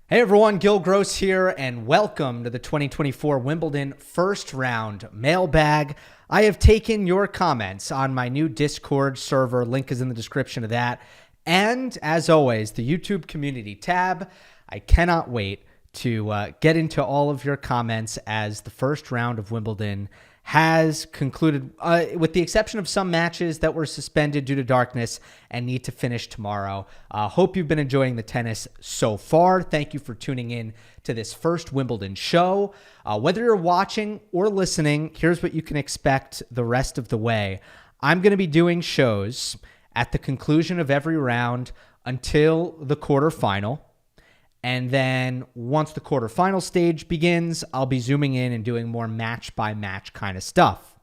Hey everyone, Gill Gross here, and welcome to the 2024 Wimbledon first round mailbag. I have taken your comments on my new Discord server. Link is in the description of that. And as always, the YouTube community tab. I cannot wait to get into all of your comments as the first round of Wimbledon has concluded, with the exception of some matches that were suspended due to darkness and need to finish tomorrow. Hope you've been enjoying the tennis so far. Thank you for tuning in to this first Wimbledon show. Whether you're watching or listening, here's what you can expect the rest of the way. I'm going to be doing shows at the conclusion of every round until the quarterfinal. And then once the quarterfinal stage begins, I'll be zooming in and doing more match-by-match kind of stuff.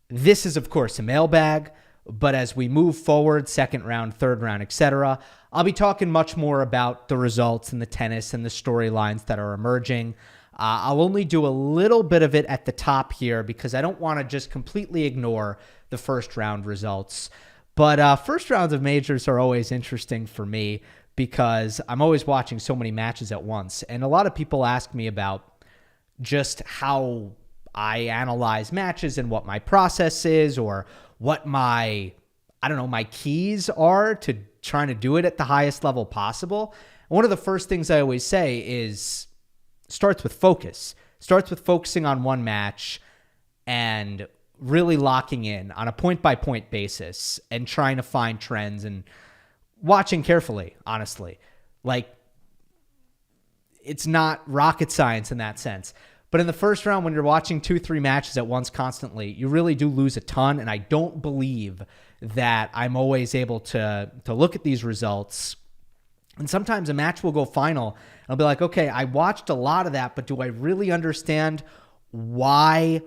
This is, of course, a mailbag, but as we move forward, second round, third round, etc., I'll be talking much more about the results in the tennis and the storylines that are emerging. I'll only do a little bit of it at the top here because I don't want to just completely ignore the first round results. But first rounds of majors are always interesting for me, because I'm always watching so many matches at once. And a lot of people ask me about just how I analyze matches and what my process is, or what my keys are to trying to do it at the highest level possible. And one of the first things I always say is starts with focus. Starts with focusing on one match and really locking in on a point-by-point basis and trying to find trends and watching carefully, honestly. Like, it's not rocket science in that sense. But in the first round, when you're watching 2-3 matches at once constantly, you really do lose a ton. And I don't believe that I'm always able to look at these results. And sometimes a match will go final, and I'll be like, okay, I watched a lot of that, but do I really understand why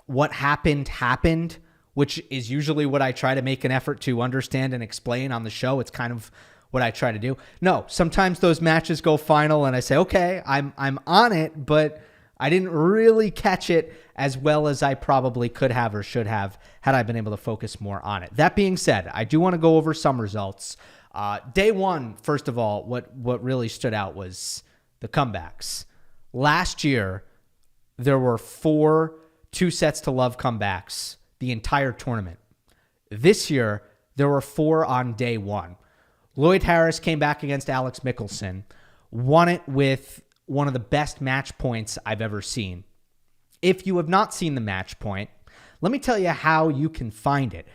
what happened? Which is usually what I try to make an effort to understand and explain on the show. It's kind of what I try to do. No, sometimes those matches go final and I say, okay, I'm on it, but I didn't really catch it as well as I probably could have or should have had I been able to focus more on it. That being said, I do want to go over some results. Day one, first of all, what really stood out was the comebacks. Last year, there were 4 2-sets-to-love comebacks the entire tournament. This year, there were 4 on day one. Lloyd Harris came back against Alex Michelsen, won it with one of the best match points I've ever seen. If you have not seen the match point, let me tell you how you can find it.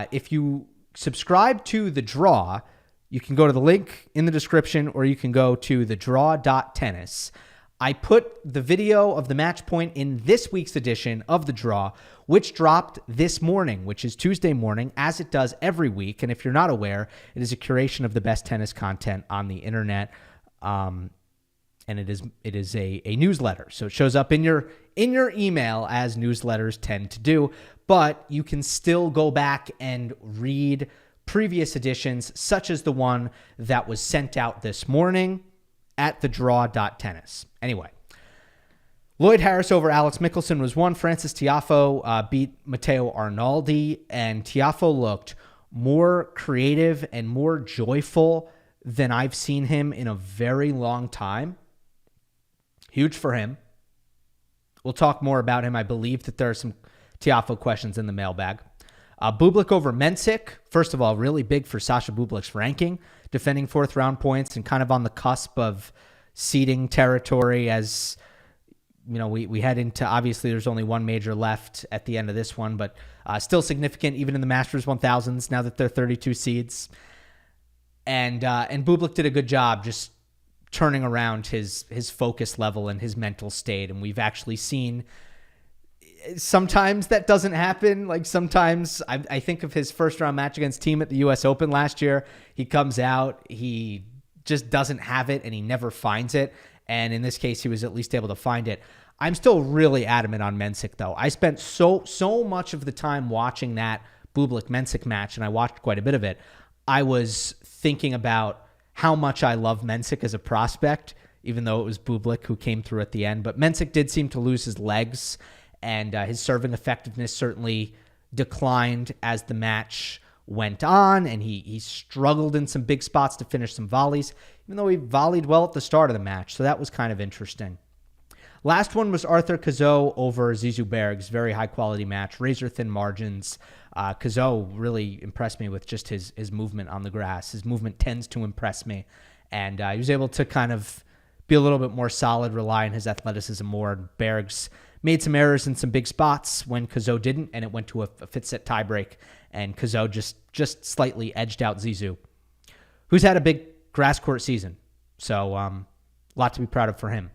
If you subscribe to The Draw, you can go to the link in the description, or you can go to thedraw.tennis. I put the video of the match point in this week's edition of The Draw, which dropped this morning, which is Tuesday morning, as it does every week. And if you're not aware, it is a curation of the best tennis content on the internet. And it is a newsletter. So it shows up in your email, as newsletters tend to do. But you can still go back and read previous editions, such as the one that was sent out this morning at thedraw.tennis. Anyway, Lloyd Harris over Alex Michelsen was one. Frances Tiafoe beat Matteo Arnaldi, and Tiafoe looked more creative and more joyful than I've seen him in a very long time. Huge for him. We'll talk more about him. I believe that there are some Tiafoe questions in the mailbag. Bublik over Mensik. First of all, really big for Sasha Bublik's ranking, defending 4th round points and kind of on the cusp of seeding territory as, you know, we head into, obviously there's only one major left at the end of this one, but still significant even in the Masters 1000s now that they're 32 seeds. And Bublik did a good job just turning around his focus level and his mental state. And we've actually seen sometimes that doesn't happen. Like sometimes I think of his first round match against Thiem at the US Open last year. He comes out, he just doesn't have it and he never finds it. And in this case, he was at least able to find it. I'm still really adamant on Mensik though. I spent so much of the time watching that Bublik-Mensik match, and I watched quite a bit of it. I was thinking about how much I love Mensik as a prospect, even though it was Bublik who came through at the end. But Mensik did seem to lose his legs, and his serving effectiveness certainly declined as the match went on, and he struggled in some big spots to finish some volleys, even though he volleyed well at the start of the match. So that was kind of interesting. Last one was Arthur Cazaux over Zizou Bergs. Very high-quality match, razor-thin margins. Cazaux really impressed me with just his movement on the grass. His movement tends to impress me, and he was able to kind of be a little bit more solid, rely on his athleticism more. Bergs made some errors in some big spots when Cazaux didn't, and it went to a fifth-set tiebreak, and Cazaux just slightly edged out Zizou, who's had a big grass court season. So a lot to be proud of for him.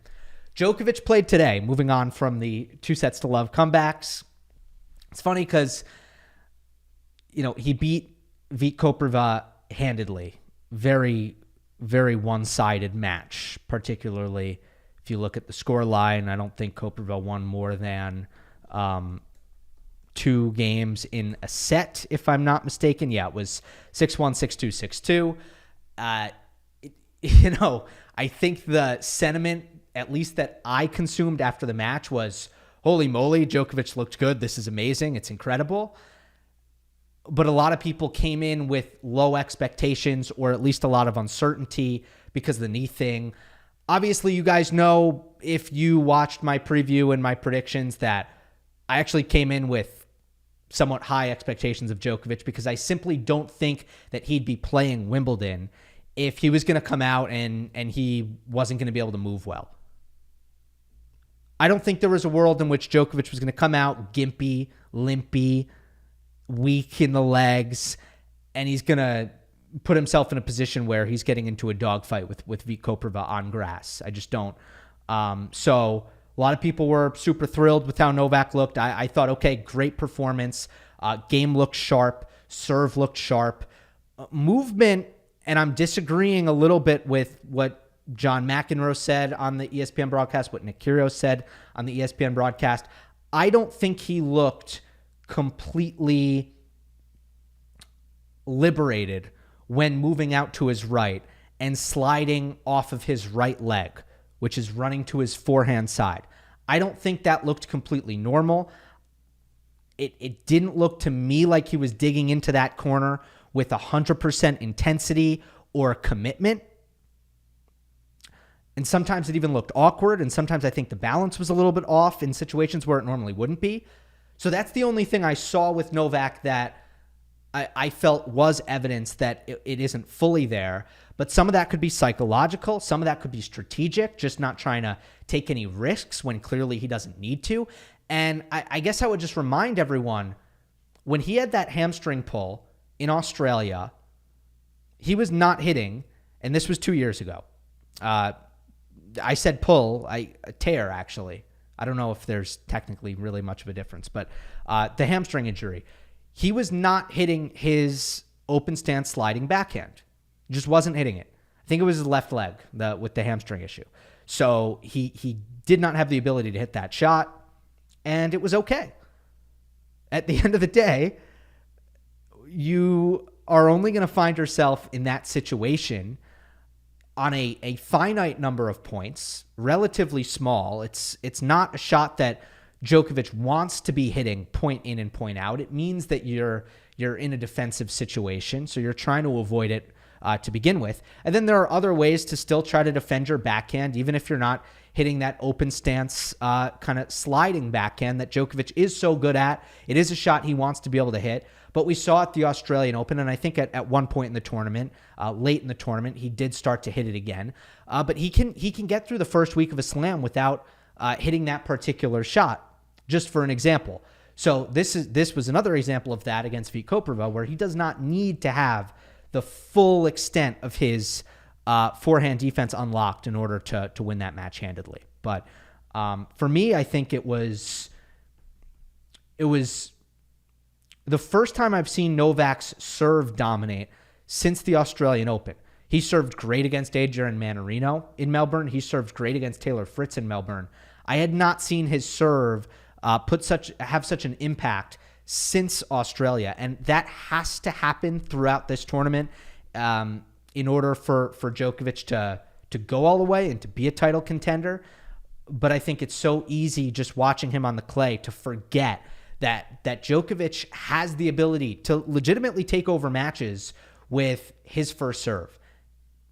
Djokovic played today, moving on from the 2-0 comebacks. It's funny because, he beat Vit Kopriva handedly. Very, very one-sided match, particularly if you look at the score line. I don't think Kopriva won more than 2 games in a set, if I'm not mistaken. Yeah, it was 6-1, 6-2, 6-2. I think the sentiment, at least that I consumed after the match, was, holy moly, Djokovic looked good. This is amazing. It's incredible. But a lot of people came in with low expectations, or at least a lot of uncertainty because of the knee thing. Obviously, you guys know, if you watched my preview and my predictions, that I actually came in with somewhat high expectations of Djokovic because I simply don't think that he'd be playing Wimbledon if he was going to come out and he wasn't going to be able to move well. I don't think there was a world in which Djokovic was going to come out gimpy, limpy, weak in the legs, and he's going to put himself in a position where he's getting into a dogfight with Vit Kopriva on grass. I just don't. So a lot of people were super thrilled with how Novak looked. I thought, okay, great performance. Game looked sharp. Serve looked sharp. Movement, and I'm disagreeing a little bit with what John McEnroe said on the ESPN broadcast, what Nick Kyrgios said on the ESPN broadcast. I don't think he looked completely liberated when moving out to his right and sliding off of his right leg, which is running to his forehand side. I don't think that looked completely normal. It didn't look to me like he was digging into that corner with 100% intensity or commitment. And sometimes it even looked awkward, and sometimes I think the balance was a little bit off in situations where it normally wouldn't be. So that's the only thing I saw with Novak that I felt was evidence that it isn't fully there. But some of that could be psychological. Some of that could be strategic, just not trying to take any risks when clearly he doesn't need to. And I guess I would just remind everyone, when he had that hamstring pull in Australia, he was not hitting, and this was 2 years ago. I said pull, a tear, actually. I don't know if there's technically really much of a difference, but the hamstring injury, he was not hitting his open stance sliding backhand. Just wasn't hitting it. I think it was his left leg with the hamstring issue. So he did not have the ability to hit that shot, and it was okay. At the end of the day, you are only going to find yourself in that situation on a finite number of points, relatively small. It's not a shot that Djokovic wants to be hitting point in and point out. It means that you're in a defensive situation, so you're trying to avoid it to begin with. And then there are other ways to still try to defend your backhand, even if you're not hitting that open stance kind of sliding backhand that Djokovic is so good at. It is a shot he wants to be able to hit. But we saw at the Australian Open, and I think at one point in the tournament, late in the tournament, he did start to hit it again. But he can get through the first week of a slam without hitting that particular shot, just for an example. So this was another example of that against Vit Kopriva, where he does not need to have the full extent of his forehand defense unlocked in order to win that match handedly. But for me, I think it was the first time I've seen Novak's serve dominate since the Australian Open. He served great against Adrian Mannarino in Melbourne. He served great against Taylor Fritz in Melbourne. I had not seen his serve have such an impact since Australia, and that has to happen throughout this tournament in order for Djokovic to go all the way and to be a title contender. But I think it's so easy just watching him on the clay to forget that Djokovic has the ability to legitimately take over matches with his first serve.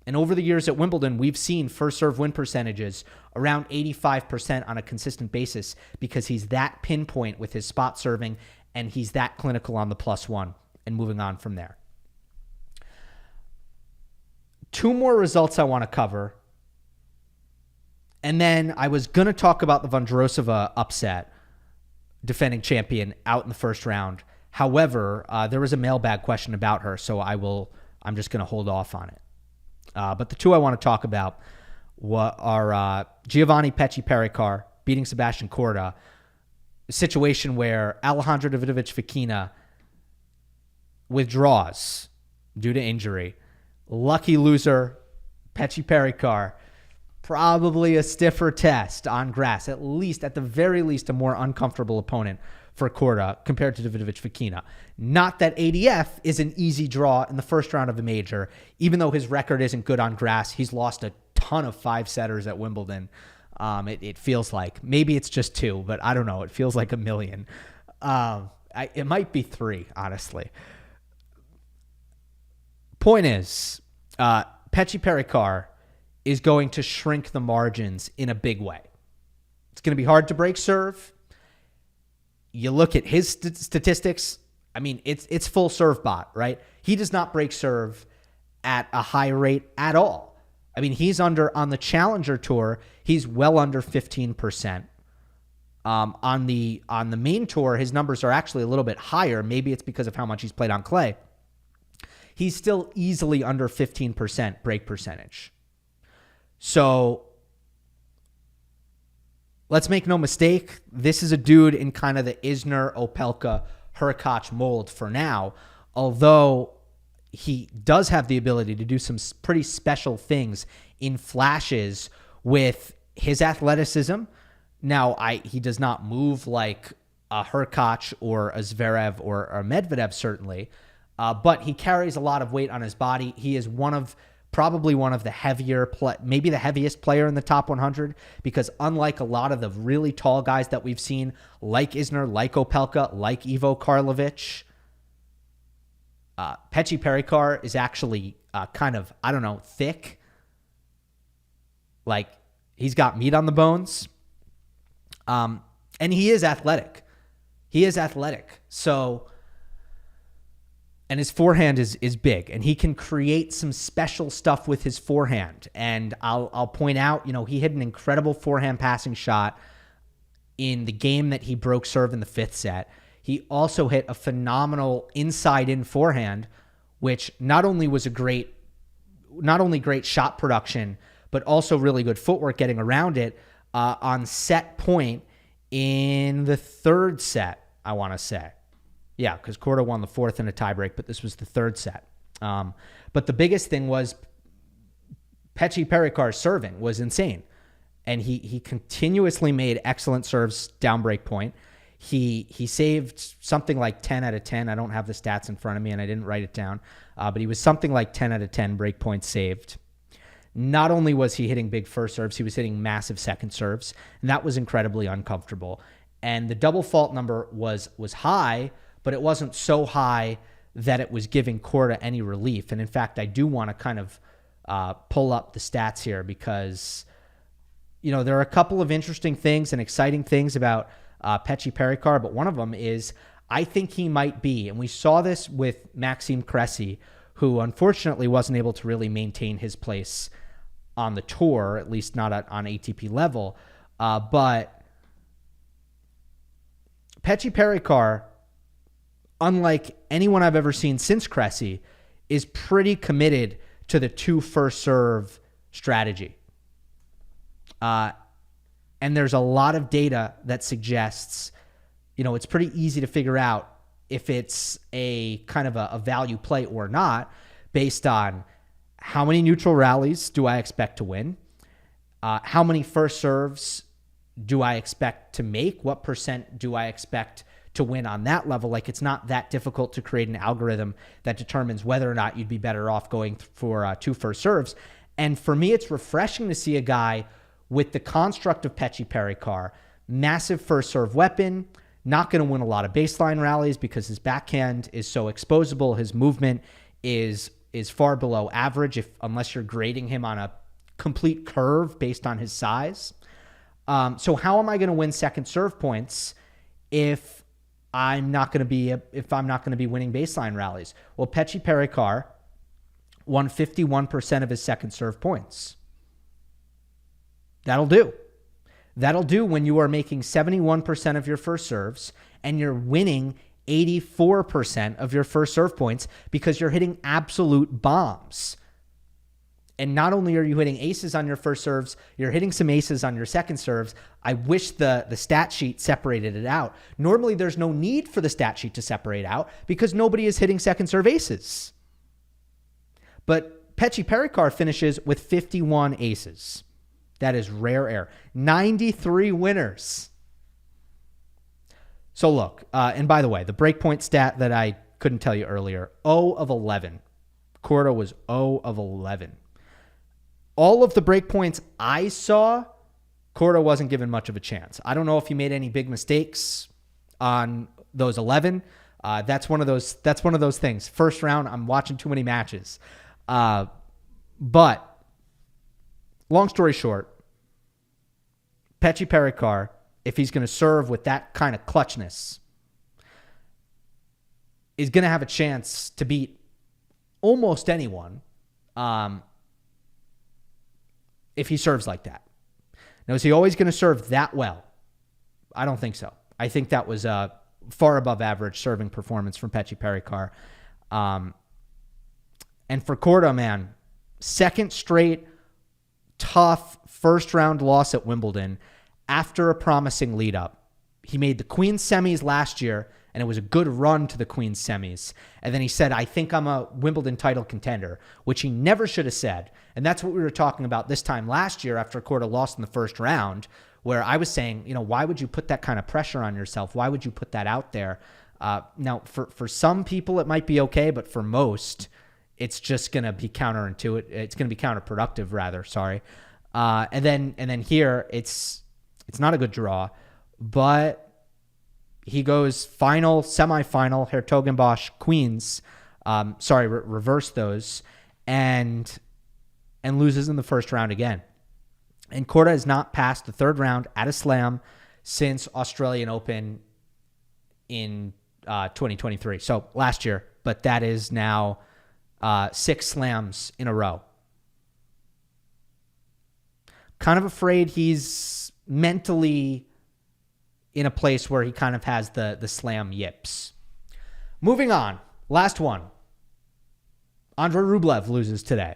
And over the years at Wimbledon, we've seen first serve win percentages around 85% on a consistent basis because he's that pinpoint with his spot serving and he's that clinical on the +1 and moving on from there. Two more results I want to cover. And then I was going to talk about the Vondrousova upset, defending champion, out in the first round. However, there was a mailbag question about her, so I'm just going to hold off on it. But the two I want to talk about are Giovanni Mpetchi Perricard beating Seabstian Korda, a situation where Alejandro Davidovich Fokina withdraws due to injury. Lucky loser, Mpetchi Perricard, probably a stiffer test on grass, at the very least, a more uncomfortable opponent for Korda compared to Davidovich Fokina. Not that ADF is an easy draw in the first round of a major. Even though his record isn't good on grass, he's lost a ton of 5-setters at Wimbledon. It feels like. Maybe it's just 2, but I don't know. It feels like a million. It might be 3, honestly. Point is, Mpetchi Perricard is going to shrink the margins in a big way. It's going to be hard to break serve. You look at his statistics. I mean, it's full serve bot, right? He does not break serve at a high rate at all. I mean, he's on the Challenger Tour, he's well under 15%. On the main tour, his numbers are actually a little bit higher. Maybe it's because of how much he's played on clay. He's still easily under 15% break percentage. So let's make no mistake, this is a dude in kind of the Isner, Opelka, Hurkacz mold for now, although he does have the ability to do some pretty special things in flashes with his athleticism. Now, he does not move like a Hurkacz or a Zverev or a Medvedev, certainly, but he carries a lot of weight on his body. He is probably one of the heavier, maybe the heaviest player in the top 100, because unlike a lot of the really tall guys that we've seen, like Isner, like Opelka, like Ivo Karlovic, Mpetchi Perricard is actually kind of, I don't know, thick. Like, he's got meat on the bones. And he is athletic. So, and his forehand is big, and he can create some special stuff with his forehand. And I'll point out, he hit an incredible forehand passing shot in the game that he broke serve in the 5th set. He also hit a phenomenal inside-in forehand, which not only great shot production, but also really good footwork getting around it on set point in the 3rd set, I want to say. Yeah, because Korda won the 4th in a tiebreak, but this was the 3rd set. But the biggest thing was Mpetchi Perricard's serving was insane. And he continuously made excellent serves down break point. He saved something like 10 out of 10. I don't have the stats in front of me, and I didn't write it down. But he was something like 10 out of 10 break points saved. Not only was he hitting big first serves, he was hitting massive second serves, and that was incredibly uncomfortable. And the double fault number was high, but it wasn't so high that it was giving Korda any relief. And in fact, I do want to kind of pull up the stats here because, there are a couple of interesting things and exciting things about Mpetchi Perricard, but one of them is I think he might be, and we saw this with Maxime Cressy, who unfortunately wasn't able to really maintain his place on the tour, at least not on ATP level, but Mpetchi Perricard, unlike anyone I've ever seen since Cressy, is pretty committed to the 2 first serve strategy. And there's a lot of data that suggests, it's pretty easy to figure out if it's a kind of a value play or not based on how many neutral rallies do I expect to win, how many first serves do I expect to make, what percent do I expect to win on that level. Like, it's not that difficult to create an algorithm that determines whether or not you'd be better off going for 2 first serves. And for me, it's refreshing to see a guy with the construct of Mpetchi Perricard, massive first serve weapon, Not going to win a lot of baseline rallies because his backhand is so exposable. His movement is far below average unless you're grading him on a complete curve based on his size. So how am I going to win second serve points if I'm not going to be winning baseline rallies? Well, Mpetchi Perricard won 51% of his second serve points. That'll do. That'll do when you are making 71% of your first serves and you're winning 84% of your first serve points because you're hitting absolute bombs. And not only are you hitting aces on your first serves, you're hitting some aces on your second serves. I wish the stat sheet separated it out. Normally, there's no need for the stat sheet to separate out because nobody is hitting second serve aces. But Mpetchi Perricard finishes with 51 aces. That is rare air. 93 winners. So look, and by the way, the breakpoint stat that I couldn't tell you earlier, 0 of 11. Korda was 0 of 11. All of the breakpoints I saw, Korda wasn't given much of a chance. I don't know if he made any big mistakes on those 11. That's one of those things. First round, I'm watching too many matches. But long story short, Mpetchi Perricard, if he's going to serve with that kind of clutchness, is going to have a chance to beat almost anyone if he serves like that. Now, is he always going to serve that well? I don't think so. I think that was a far above average serving performance from Mpetchi Perricard. And for Korda, man, second straight tough first round loss at Wimbledon after a promising lead up. He made the Queen's semis last year, and it was a good run to the Queen's semis. And then he said, I think I'm a Wimbledon title contender, which he never should have said. And that's what we were talking about this time last year after Korda lost in the first round, where I was saying, why would you put that kind of pressure on yourself? Why would you put that out there? Now, for some people, it might be okay, but for most, it's just going to be counterintuitive. It's going to be counterproductive, rather. Sorry. And then here, it's not a good draw, but he goes final, semifinal, Hertogenbosch, Queens. Reverse those, and loses in the first round again. And Korda has not passed the third round at a slam since Australian Open in 2023. So last year, but that is now 6 slams in a row. Kind of afraid he's mentally in a place where he kind of has the slam yips. Moving on. Last one. Andrey Rublev loses today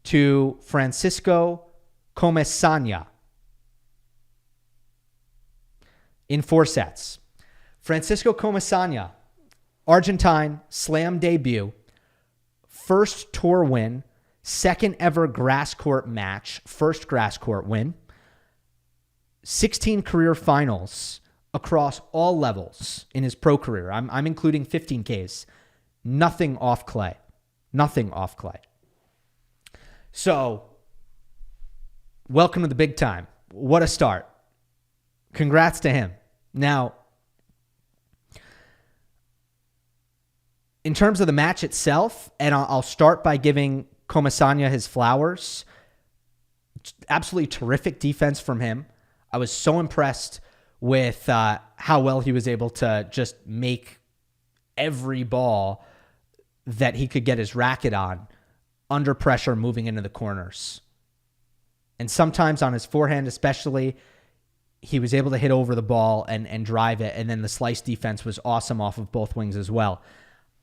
to Francisco Comesana in 4 sets. Francisco Comesana, Argentine, slam debut, first tour win, second ever grass court match, first grass court win, 16 career finals across all levels in his pro career. I'm including 15Ks. Nothing off clay. Nothing off clay. So, welcome to the big time. What a start. Congrats to him. Now, in terms of the match itself, and I'll start by giving Comesana his flowers. Absolutely terrific defense from him. I was so impressed with how well he was able to just make every ball that he could get his racket on under pressure moving into the corners. And sometimes on his forehand especially, he was able to hit over the ball and drive it, and then the slice defense was awesome off of both wings as well.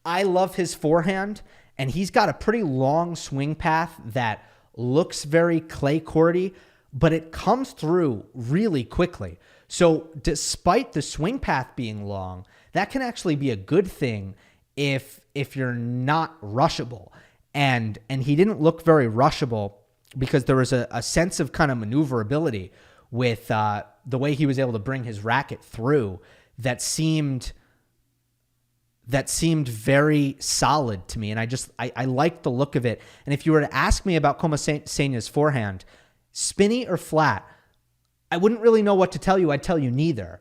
I love his forehand, and he's got a pretty long swing path that looks very clay courty, but it comes through really quickly. So despite the swing path being long, that can actually be a good thing if you're not rushable. And he didn't look very rushable because there was a sense of kind of maneuverability with the way he was able to bring his racket through that seemed very solid to me. And I liked the look of it. And if you were to ask me about Comesana's forehand, spinny or flat, I wouldn't really know what to tell you. I'd tell you neither.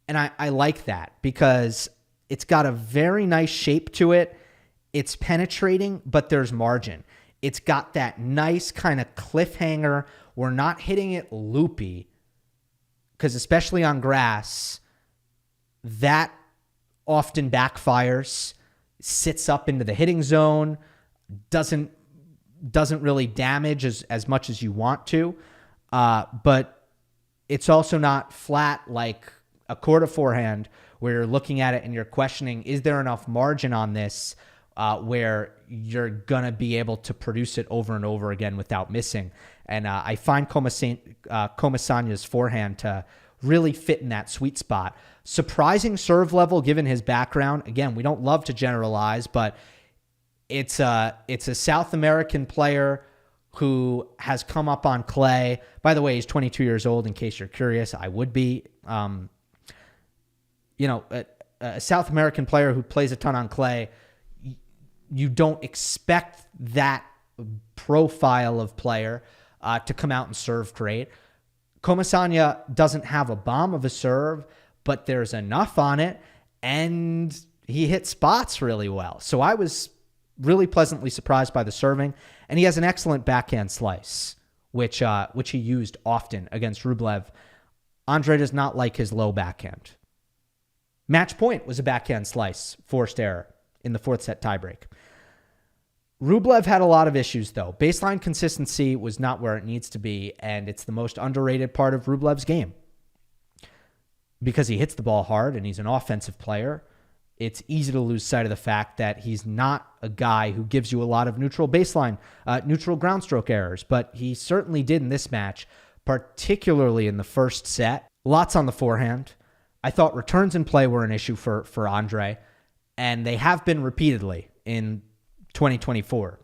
And I like that because it's got a very nice shape to it. It's penetrating, but there's margin. It's got that nice kind of cliffhanger. We're not hitting it loopy because especially on grass, that often backfires, sits up into the hitting zone, doesn't really damage as much as you want to. But it's also not flat like a Korda forehand where you're looking at it and you're questioning, is there enough margin on this where you're going to be able to produce it over and over again without missing? And I find Comesana's forehand to really fit in that sweet spot. Surprising serve level given his background. Again, we don't love to generalize, but it's a South American player who has come up on clay. By the way, he's 22 years old, in case you're curious. I would be. A South American player who plays a ton on clay, you don't expect that profile of player to come out and serve great. Comesana doesn't have a bomb of a serve, but there's enough on it, and he hits spots really well. So I was really pleasantly surprised by the serving, and he has an excellent backhand slice, which he used often against Rublev. Andrey does not like his low backhand. Match point was a backhand slice, forced error in the fourth set tiebreak. Rublev had a lot of issues, though. Baseline consistency was not where it needs to be, and it's the most underrated part of Rublev's game. Because he hits the ball hard and he's an offensive player, it's easy to lose sight of the fact that he's not a guy who gives you a lot of neutral baseline, neutral ground stroke errors, but he certainly did in this match, particularly in the first set. Lots on the forehand. I thought returns in play were an issue for Andrey, and they have been repeatedly in 2024.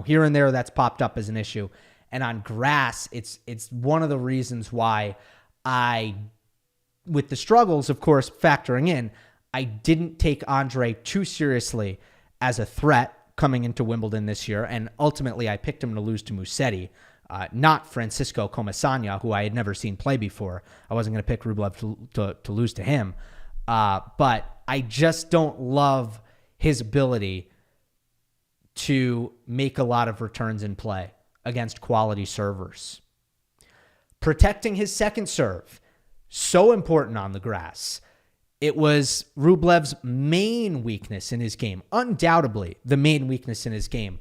Here and there that's popped up as an issue. And on grass, it's one of the reasons why with the struggles, of course, factoring in, I didn't take Andrey too seriously as a threat coming into Wimbledon this year. And ultimately, I picked him to lose to Musetti, not Francisco Comesana, who I had never seen play before. I wasn't going to pick Rublev to lose to him. But I just don't love his ability to make a lot of returns in play against quality servers. Protecting his second serve, so important on the grass. It was Rublev's main weakness in his game, undoubtedly the main weakness in his game,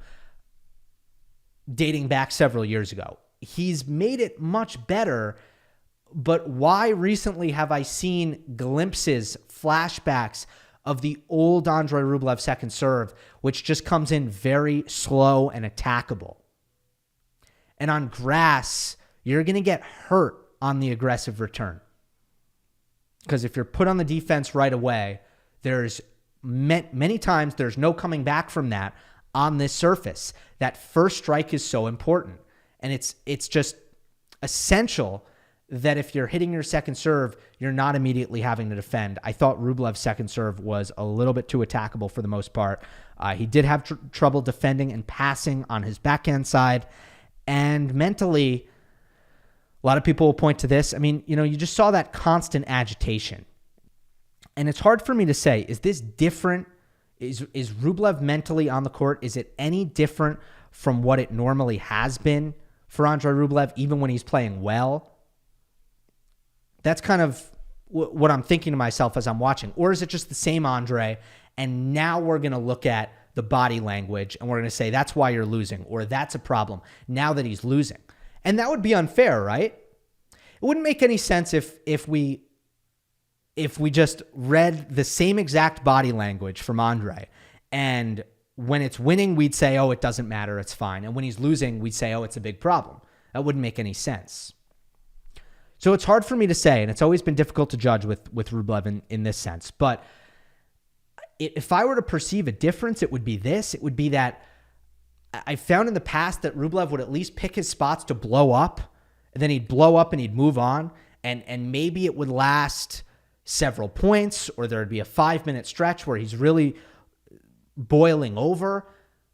dating back several years ago. He's made it much better, but why recently have I seen glimpses, flashbacks of the old Andrey Rublev second serve, which just comes in very slow and attackable? And on grass, you're going to get hurt on the aggressive return. Because if you're put on the defense right away, there's many times there's no coming back from that on this surface. That first strike is so important. And it's just essential that if you're hitting your second serve, you're not immediately having to defend. I thought Rublev's second serve was a little bit too attackable for the most part. He did have trouble defending and passing on his backhand side. And mentally, a lot of people will point to this. I mean, you just saw that constant agitation. And it's hard for me to say, is this different? Is Rublev mentally on the court? Is it any different from what it normally has been for Andrey Rublev, even when he's playing well? That's kind of what I'm thinking to myself as I'm watching. Or is it just the same Andrey, and now we're going to look at the body language and we're going to say, that's why you're losing, or that's a problem now that he's losing. And that would be unfair, right? It wouldn't make any sense if we just read the same exact body language from Andrey, and when it's winning, we'd say, oh, it doesn't matter, it's fine. And when he's losing, we'd say, oh, it's a big problem. That wouldn't make any sense. So it's hard for me to say, and it's always been difficult to judge with Rublev in this sense. But if I were to perceive a difference, it would be this. It would be that I found in the past that Rublev would at least pick his spots to blow up, and then he'd blow up and he'd move on, and maybe it would last several points, or there'd be a 5-minute stretch where he's really boiling over.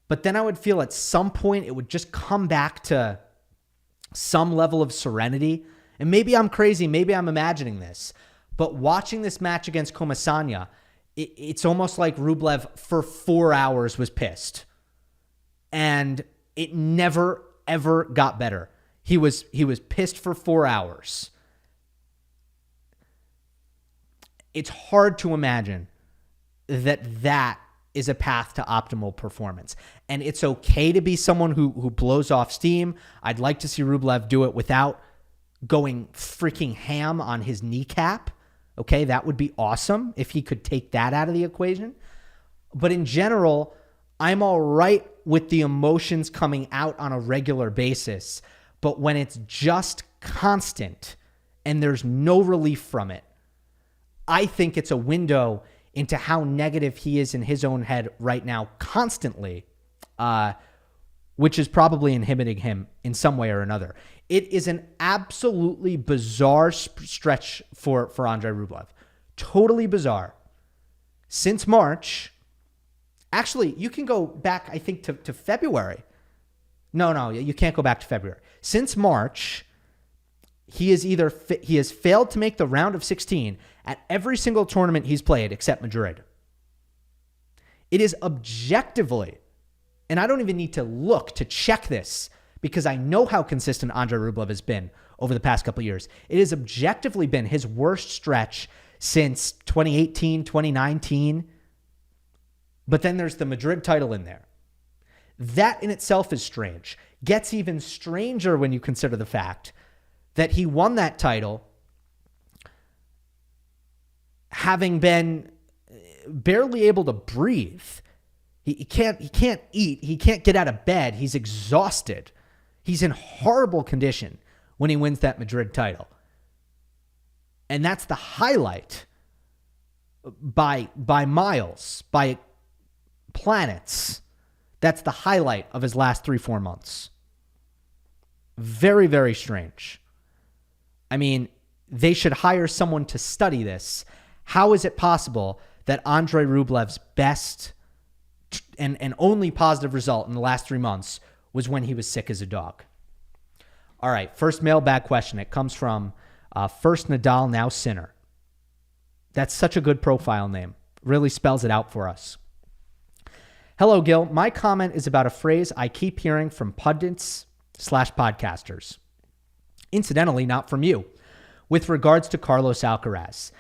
But then I would feel at some point it would just come back to some level of serenity. And maybe I'm crazy, maybe I'm imagining this, But watching this match against Comesana, it's almost like Rublev for 4 hours was pissed. And it never, ever got better. He was pissed for 4 hours. It's hard to imagine that is a path to optimal performance. And it's okay to be someone who blows off steam. I'd like to see Rublev do it without going freaking ham on his kneecap. Okay, that would be awesome if he could take that out of the equation. But in general, I'm all right with the emotions coming out on a regular basis. But when it's just constant and there's no relief from it, I think it's a window into how negative he is in his own head right now constantly, which is probably inhibiting him in some way or another. It is an absolutely bizarre stretch for Andrey Rublev. Totally bizarre. Since March, actually, you can go back, I think, to February. No, you can't go back to February. Since March, he has failed to make the round of 16 at every single tournament he's played except Madrid. It is objectively, and I don't even need to look to check this because I know how consistent Andrey Rublev has been over the past couple of years. It has objectively been his worst stretch since 2018, 2019. But then there's the Madrid title in there. That in itself is strange. Gets even stranger when you consider the fact that he won that title having been barely able to breathe. He can't eat. He can't get out of bed. He's exhausted. He's in horrible condition when he wins that Madrid title. And that's the highlight by miles, by planets. That's the highlight of his last 3-4 months. Very, very strange. I mean, they should hire someone to study this. How is it possible that Andrey Rublev's best and only positive result in the last 3 months was when he was sick as a dog? All right, first mailbag question. It comes from first Nadal, now Sinner. That's such a good profile name. Really spells it out for us. Hello, Gill. My comment is about a phrase I keep hearing from pundits/podcasters. Incidentally, not from you. With regards to Carlos Alcaraz,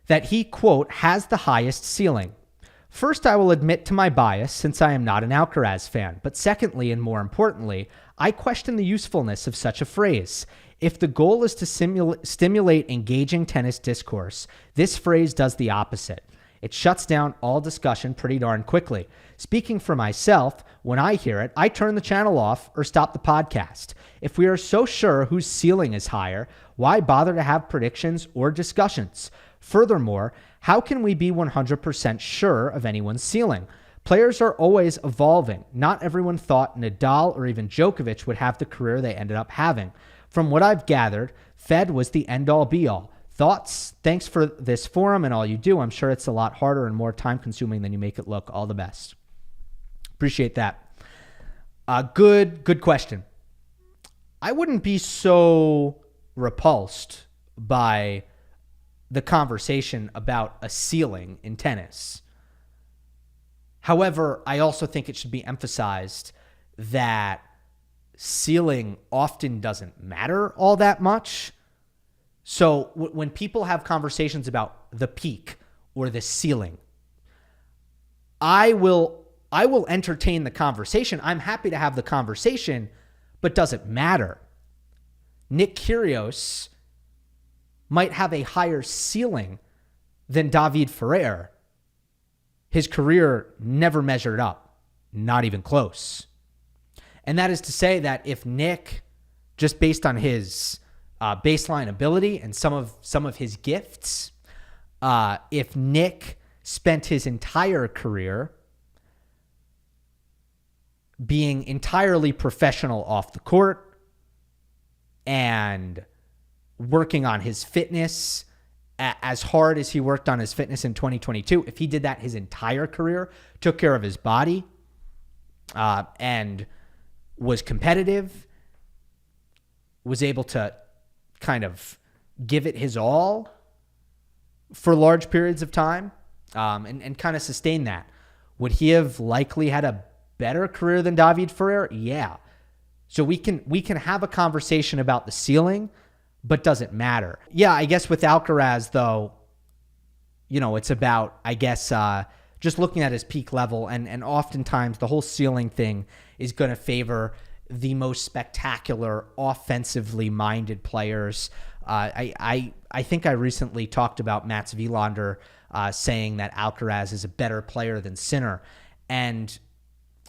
that he, quote, has the highest ceiling. First, I will admit to my bias since I am not an Alcaraz fan. But secondly, and more importantly, I question the usefulness of such a phrase. If the goal is to stimulate engaging tennis discourse, this phrase does the opposite. It shuts down all discussion pretty darn quickly. Speaking for myself, when I hear it, I turn the channel off or stop the podcast. If we are so sure whose ceiling is higher, why bother to have predictions or discussions? Furthermore, how can we be 100% sure of anyone's ceiling? Players are always evolving. Not everyone thought Nadal or even Djokovic would have the career they ended up having. From what I've gathered, Fed was the end-all be-all. Thoughts? Thanks for this forum and all you do. I'm sure it's a lot harder and more time-consuming than you make it look. All the best. Appreciate that. Good question. I wouldn't be so repulsed by the conversation about a ceiling in tennis. However, I also think it should be emphasized that ceiling often doesn't matter all that much. So when people have conversations about the peak or the ceiling, I will entertain the conversation. I'm happy to have the conversation, but does it matter? Nick Kyrgios might have a higher ceiling than David Ferrer. His career never measured up, not even close. And that is to say that if Nick, just based on his baseline ability and some of his gifts, if Nick spent his entire career being entirely professional off the court and working on his fitness as hard as he worked on his fitness in 2022, if he did that his entire career, took care of his body, and was competitive, was able to kind of give it his all, for large periods of time and kind of sustain that. Would he have likely had a better career than David Ferrer? Yeah. So we can have a conversation about the ceiling, but does it matter? Yeah, I guess with Alcaraz, though, it's about, I guess, just looking at his peak level, and oftentimes the whole ceiling thing is going to favor the most spectacular, offensively minded players. I think I recently talked about Mats Wilander saying that Alcaraz is a better player than Sinner, and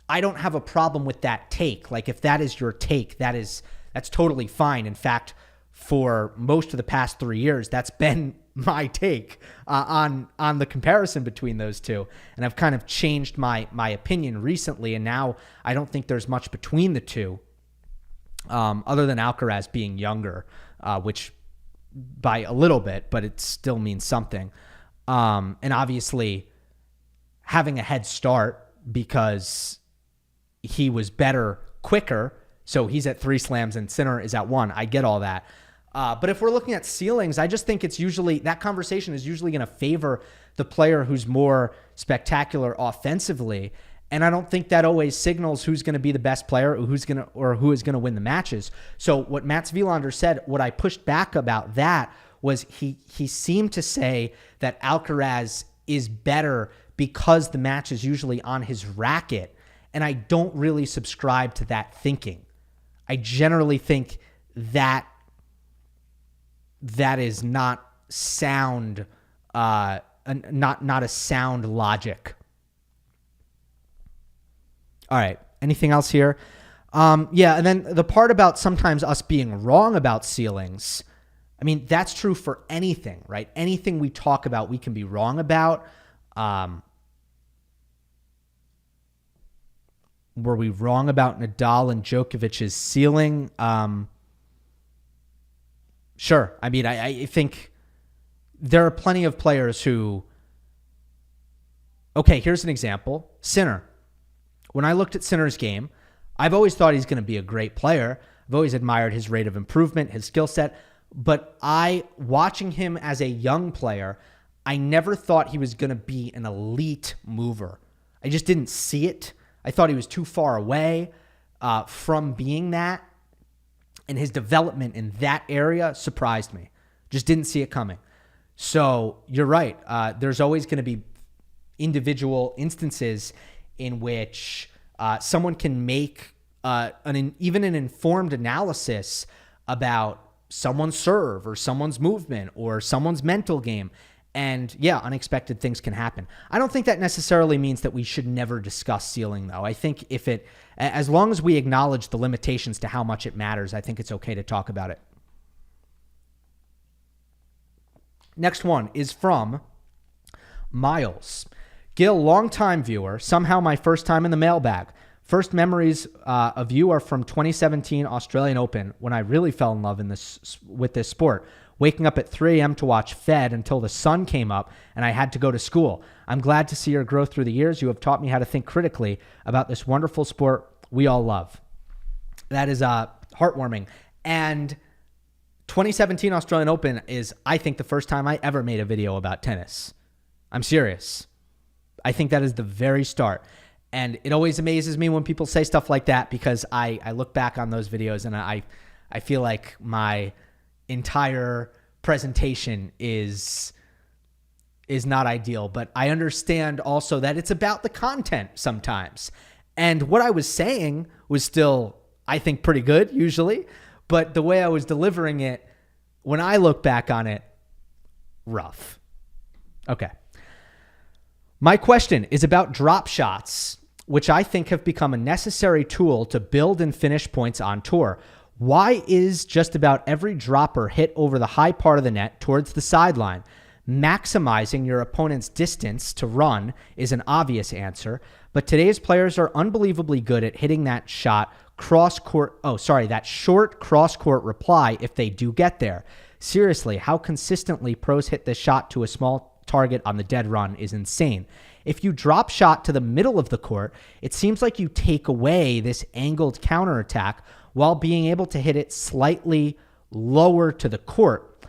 I don't have a problem with that take. Like, if that is your take, that's totally fine. In fact, for most of the past 3 years, that's been my take on the comparison between those two. And I've kind of changed my opinion recently, and now I don't think there's much between the two, other than Alcaraz being younger, which by a little bit, but it still means something. And obviously having a head start because he was better quicker, so he's at 3 slams and Sinner is at 1. I get all that. But if we're looking at ceilings, I just think that conversation is usually going to favor the player who's more spectacular offensively. And I don't think that always signals who's going to be the best player or who is going to win the matches. So what Mats Wilander said, what I pushed back about that was he seemed to say that Alcaraz is better because the match is usually on his racket. And I don't really subscribe to that thinking. I generally think that is not sound, not a sound logic. All right. Anything else here? Yeah. And then the part about sometimes us being wrong about ceilings. I mean, that's true for anything, right? Anything we talk about, we can be wrong about. Were we wrong about Nadal and Djokovic's ceiling? Sure. I mean, I think there are plenty of players who... Okay, here's an example. Sinner. When I looked at Sinner's game, I've always thought he's going to be a great player. I've always admired his rate of improvement, his skill set. But watching him as a young player, I never thought he was going to be an elite mover. I just didn't see it. I thought he was too far away from being that. And his development in that area surprised me. Just didn't see it coming. So you're right. There's always going to be individual instances in which someone can make even an informed analysis about someone's serve or someone's movement or someone's mental game. And yeah, unexpected things can happen. I don't think that necessarily means that we should never discuss ceiling, though. I think as long as we acknowledge the limitations to how much it matters, I think it's okay to talk about it. Next one is from Miles. Gill, longtime viewer, somehow my first time in the mailbag. First memories of you are from 2017 Australian Open, when I really fell in love with this sport. Waking up at 3 a.m. to watch Fed until the sun came up and I had to go to school. I'm glad to see your growth through the years. You have taught me how to think critically about this wonderful sport we all love. That is heartwarming. And 2017 Australian Open is, I think, the first time I ever made a video about tennis. I'm serious. I think that is the very start. And it always amazes me when people say stuff like that, because I look back on those videos and I feel like my entire presentation is not ideal, but I understand also that it's about the content sometimes. And what I was saying was still, I think, pretty good usually, but the way I was delivering it, when I look back on it, rough. Okay. My question is about drop shots, which I think have become a necessary tool to build and finish points on tour. Why is just about every dropper hit over the high part of the net towards the sideline? Maximizing your opponent's distance to run is an obvious answer, but today's players are unbelievably good at hitting that short cross-court reply if they do get there. Seriously, how consistently pros hit this shot to a small target on the dead run is insane. If you drop shot to the middle of the court, it seems like you take away this angled counterattack while being able to hit it slightly lower to the court.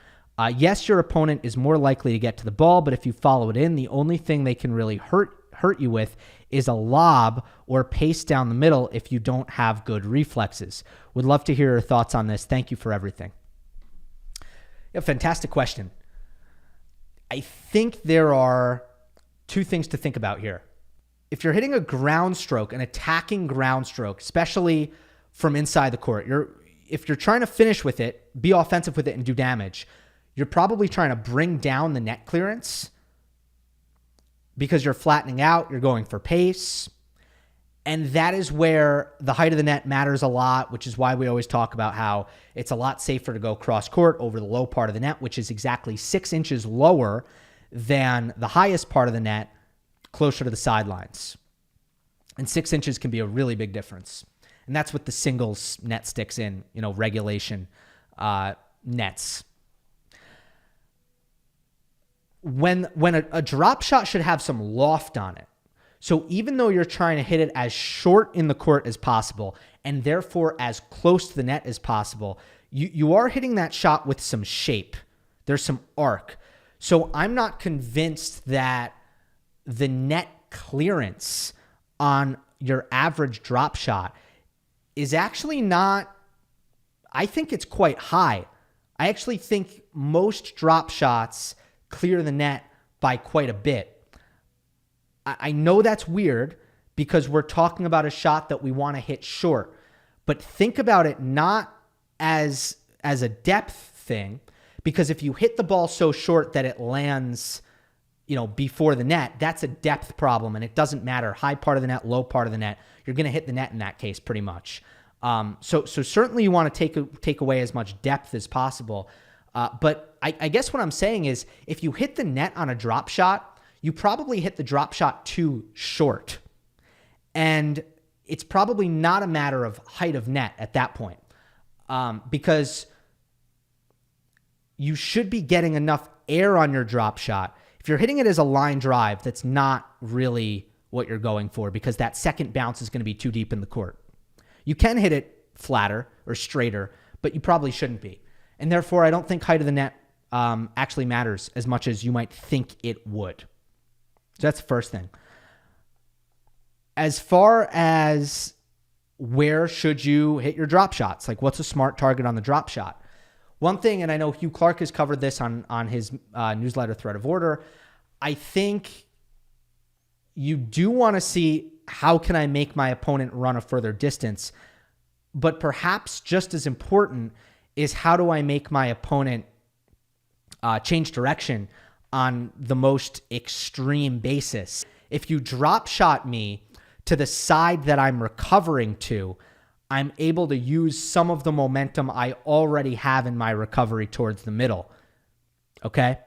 Yes, your opponent is more likely to get to the ball, but if you follow it in, the only thing they can really hurt you with is a lob or pace down the middle if you don't have good reflexes. Would love to hear your thoughts on this. Thank you for everything. Yeah, fantastic question. I think there are two things to think about here. If you're hitting a ground stroke, an attacking ground stroke, especially from inside the court, if you're trying to finish with it, be offensive with it and do damage, you're probably trying to bring down the net clearance because you're flattening out, you're going for pace. And that is where the height of the net matters a lot, which is why we always talk about how it's a lot safer to go cross court over the low part of the net, which is exactly 6 inches lower than the highest part of the net, closer to the sidelines. And 6 inches can be a really big difference. And that's what the singles net sticks in, regulation nets. When a drop shot should have some loft on it. So even though you're trying to hit it as short in the court as possible and therefore as close to the net as possible, you are hitting that shot with some shape. There's some arc. So I'm not convinced that the net clearance on your average drop shot is actually not, I think it's quite high. I actually think most drop shots clear the net by quite a bit. I know that's weird because we're talking about a shot that we want to hit short, but think about it not as a depth thing, because if you hit the ball so short that it lands, before the net, that's a depth problem, and it doesn't matter. High part of the net, low part of the net, you're going to hit the net in that case pretty much. So certainly you want to take away as much depth as possible. But I guess what I'm saying is if you hit the net on a drop shot, you probably hit the drop shot too short. And it's probably not a matter of height of net at that point, because you should be getting enough air on your drop shot. If you're hitting it as a line drive, that's not really what you're going for, because that second bounce is going to be too deep in the court. You can hit it flatter or straighter, but you probably shouldn't be. And therefore, I don't think height of the net actually matters as much as you might think it would. So that's the first thing. As far as where should you hit your drop shots, like what's a smart target on the drop shot? One thing, and I know Hugh Clark has covered this on his newsletter Thread of Order, I think you do want to see how can I make my opponent run a further distance, but perhaps just as important is how do I make my opponent change direction on the most extreme basis. If you drop shot me to the side that I'm recovering to, I'm able to use some of the momentum I already have in my recovery towards the middle. Okay?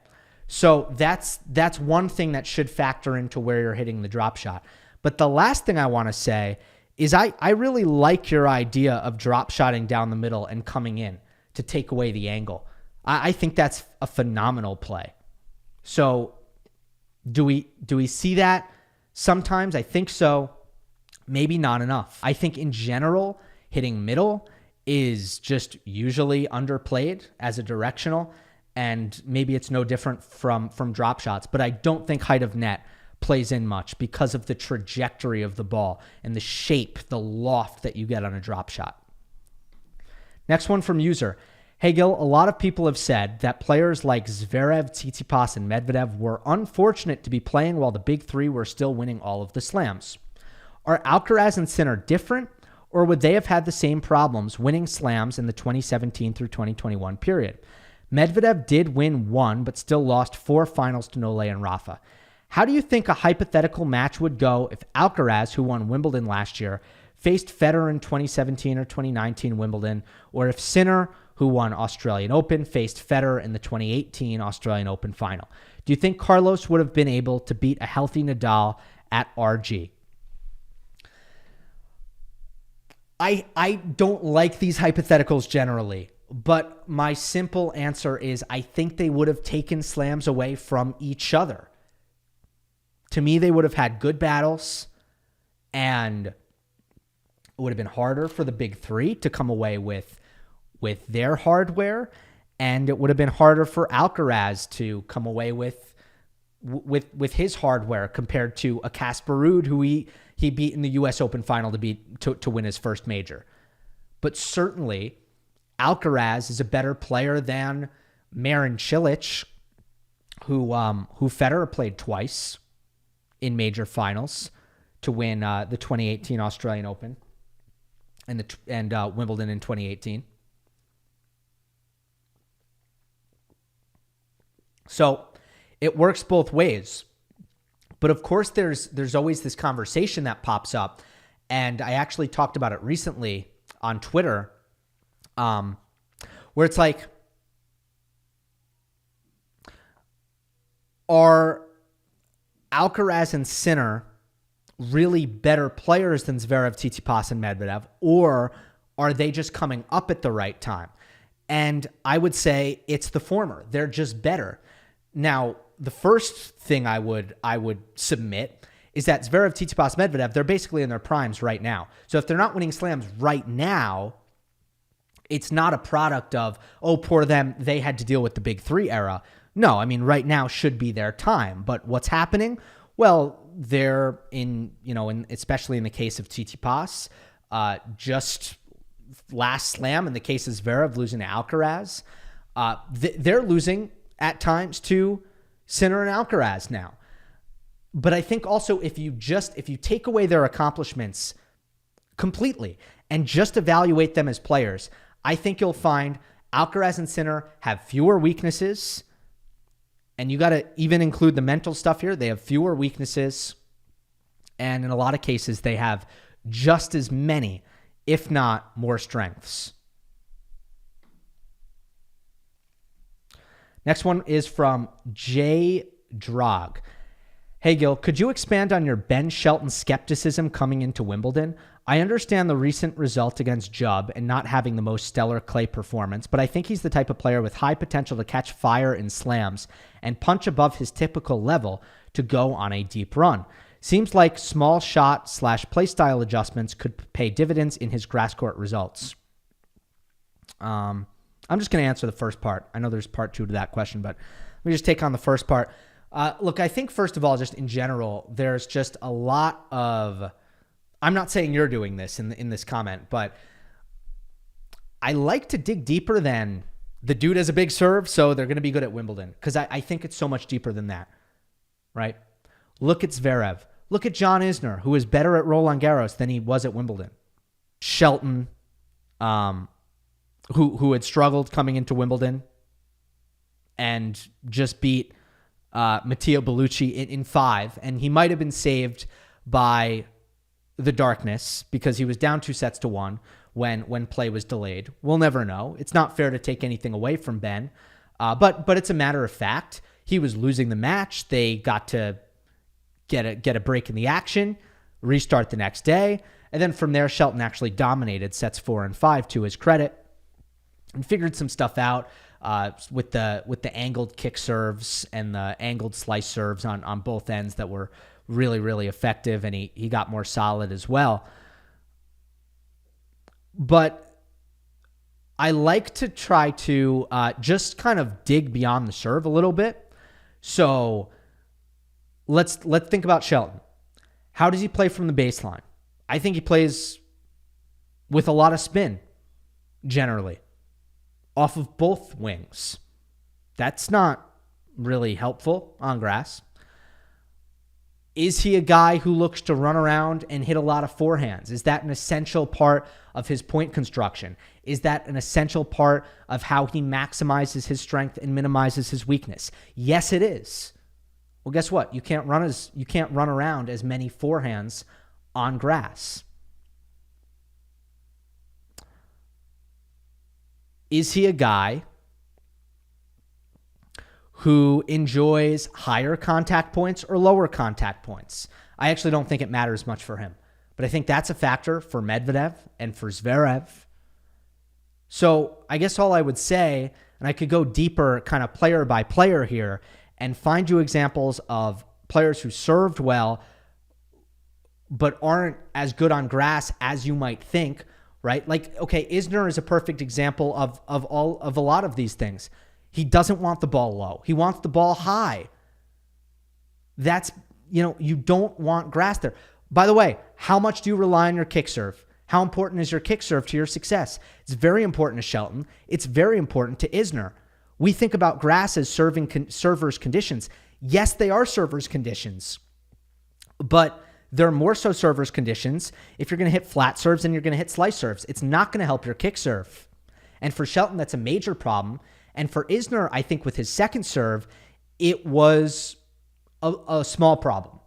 So that's one thing that should factor into where you're hitting the drop shot. But the last thing I want to say is I really like your idea of drop shotting down the middle and coming in to take away the angle. I think that's a phenomenal play. So do we see that sometimes? I think so. Maybe not enough. I think in general, hitting middle is just usually underplayed as a directional, and maybe it's no different from drop shots, but I don't think height of net plays in much because of the trajectory of the ball and the shape, the loft that you get on a drop shot. Next one from user. Hey, Gill, a lot of people have said that players like Zverev, Tsitsipas, and Medvedev were unfortunate to be playing while the big three were still winning all of the slams. Are Alcaraz and Sinner different, or would they have had the same problems winning slams in the 2017 through 2021 period? Medvedev did win one, but still lost 4 finals to Nole and Rafa. How do you think a hypothetical match would go if Alcaraz, who won Wimbledon last year, faced Federer in 2017 or 2019 Wimbledon, or if Sinner, who won Australian Open, faced Federer in the 2018 Australian Open final? Do you think Carlos would have been able to beat a healthy Nadal at RG? I don't like these hypotheticals generally, but my simple answer is I think they would have taken slams away from each other. To me, they would have had good battles, and it would have been harder for the big three to come away with their hardware. And it would have been harder for Alcaraz to come away with his hardware compared to a Casper Ruud, who he beat in the U.S. Open final to win his first major. But certainly, Alcaraz is a better player than Marin Cilic, who Federer played twice in major finals to win the 2018 Australian Open and Wimbledon in 2018. So it works both ways. But of course, there's always this conversation that pops up. And I actually talked about it recently on Twitter, where it's like, are Alcaraz and Sinner really better players than Zverev, Tsitsipas, and Medvedev? Or are they just coming up at the right time? And I would say it's the former. They're just better. Now, the first thing I would submit is that Zverev, Tsitsipas, Medvedev, they're basically in their primes right now. So if they're not winning slams right now, it's not a product of, oh, poor them, they had to deal with the big three era. No, I mean, right now should be their time. But what's happening? Well, they're especially in the case of Tsitsipas, just last slam, in the case of Zverev losing to Alcaraz, they're losing at times to Sinner and Alcaraz now. But I think also if you take away their accomplishments completely and just evaluate them as players, I think you'll find Alcaraz and Sinner have fewer weaknesses. And you got to even include the mental stuff here. They have fewer weaknesses. And in a lot of cases, they have just as many, if not more, strengths. Next one is from Jay Drog. Hey, Gill, could you expand on your Ben Shelton skepticism coming into Wimbledon? I understand the recent result against Jubb and not having the most stellar clay performance, but I think he's the type of player with high potential to catch fire in slams and punch above his typical level to go on a deep run. Seems like small shot / playstyle adjustments could pay dividends in his grass court results. I'm just going to answer the first part. I know there's part 2 to that question, but let me just take on the first part. Look, I think first of all, just in general, there's just a lot of, I'm not saying you're doing this in this comment, but I like to dig deeper than the dude has a big serve, so they're going to be good at Wimbledon, because I think it's so much deeper than that, right? Look at Zverev. Look at John Isner, who is better at Roland Garros than he was at Wimbledon. Shelton, who had struggled coming into Wimbledon and just beat Matteo Bellucci in 5, and he might have been saved by the darkness because he was down 2-1 when play was delayed. We'll never know. It's not fair to take anything away from Ben, but it's a matter of fact. He was losing the match. They got to get a break in the action, restart the next day, and then from there, Shelton actually dominated sets 4 and 5 to his credit and figured some stuff out with the angled kick serves and the angled slice serves on both ends that were really, really effective, and he got more solid as well. But I like to try to just kind of dig beyond the serve a little bit. So let's think about Shelton. How does he play from the baseline? I think he plays with a lot of spin, generally, off of both wings. That's not really helpful on grass. Is he a guy who looks to run around and hit a lot of forehands? Is that an essential part of his point construction? Is that an essential part of how he maximizes his strength and minimizes his weakness? Yes, it is. Well, guess what? You can't run around as many forehands on grass. Is he a guy who enjoys higher contact points or lower contact points? I actually don't think it matters much for him, but I think that's a factor for Medvedev and for Zverev. So I guess all I would say, and I could go deeper kind of player by player here and find you examples of players who served well but aren't as good on grass as you might think, right? Like, okay, Isner is a perfect example of a lot of these things. He doesn't want the ball low. He wants the ball high. That's, you don't want grass there. By the way, how much do you rely on your kick serve? How important is your kick serve to your success? It's very important to Shelton. It's very important to Isner. We think about grass as servers' conditions. Yes, they are servers' conditions, but they're more so servers' conditions if you're going to hit flat serves and you're going to hit slice serves. It's not going to help your kick serve. And for Shelton, that's a major problem. And for Isner, I think with his second serve, it was a small problem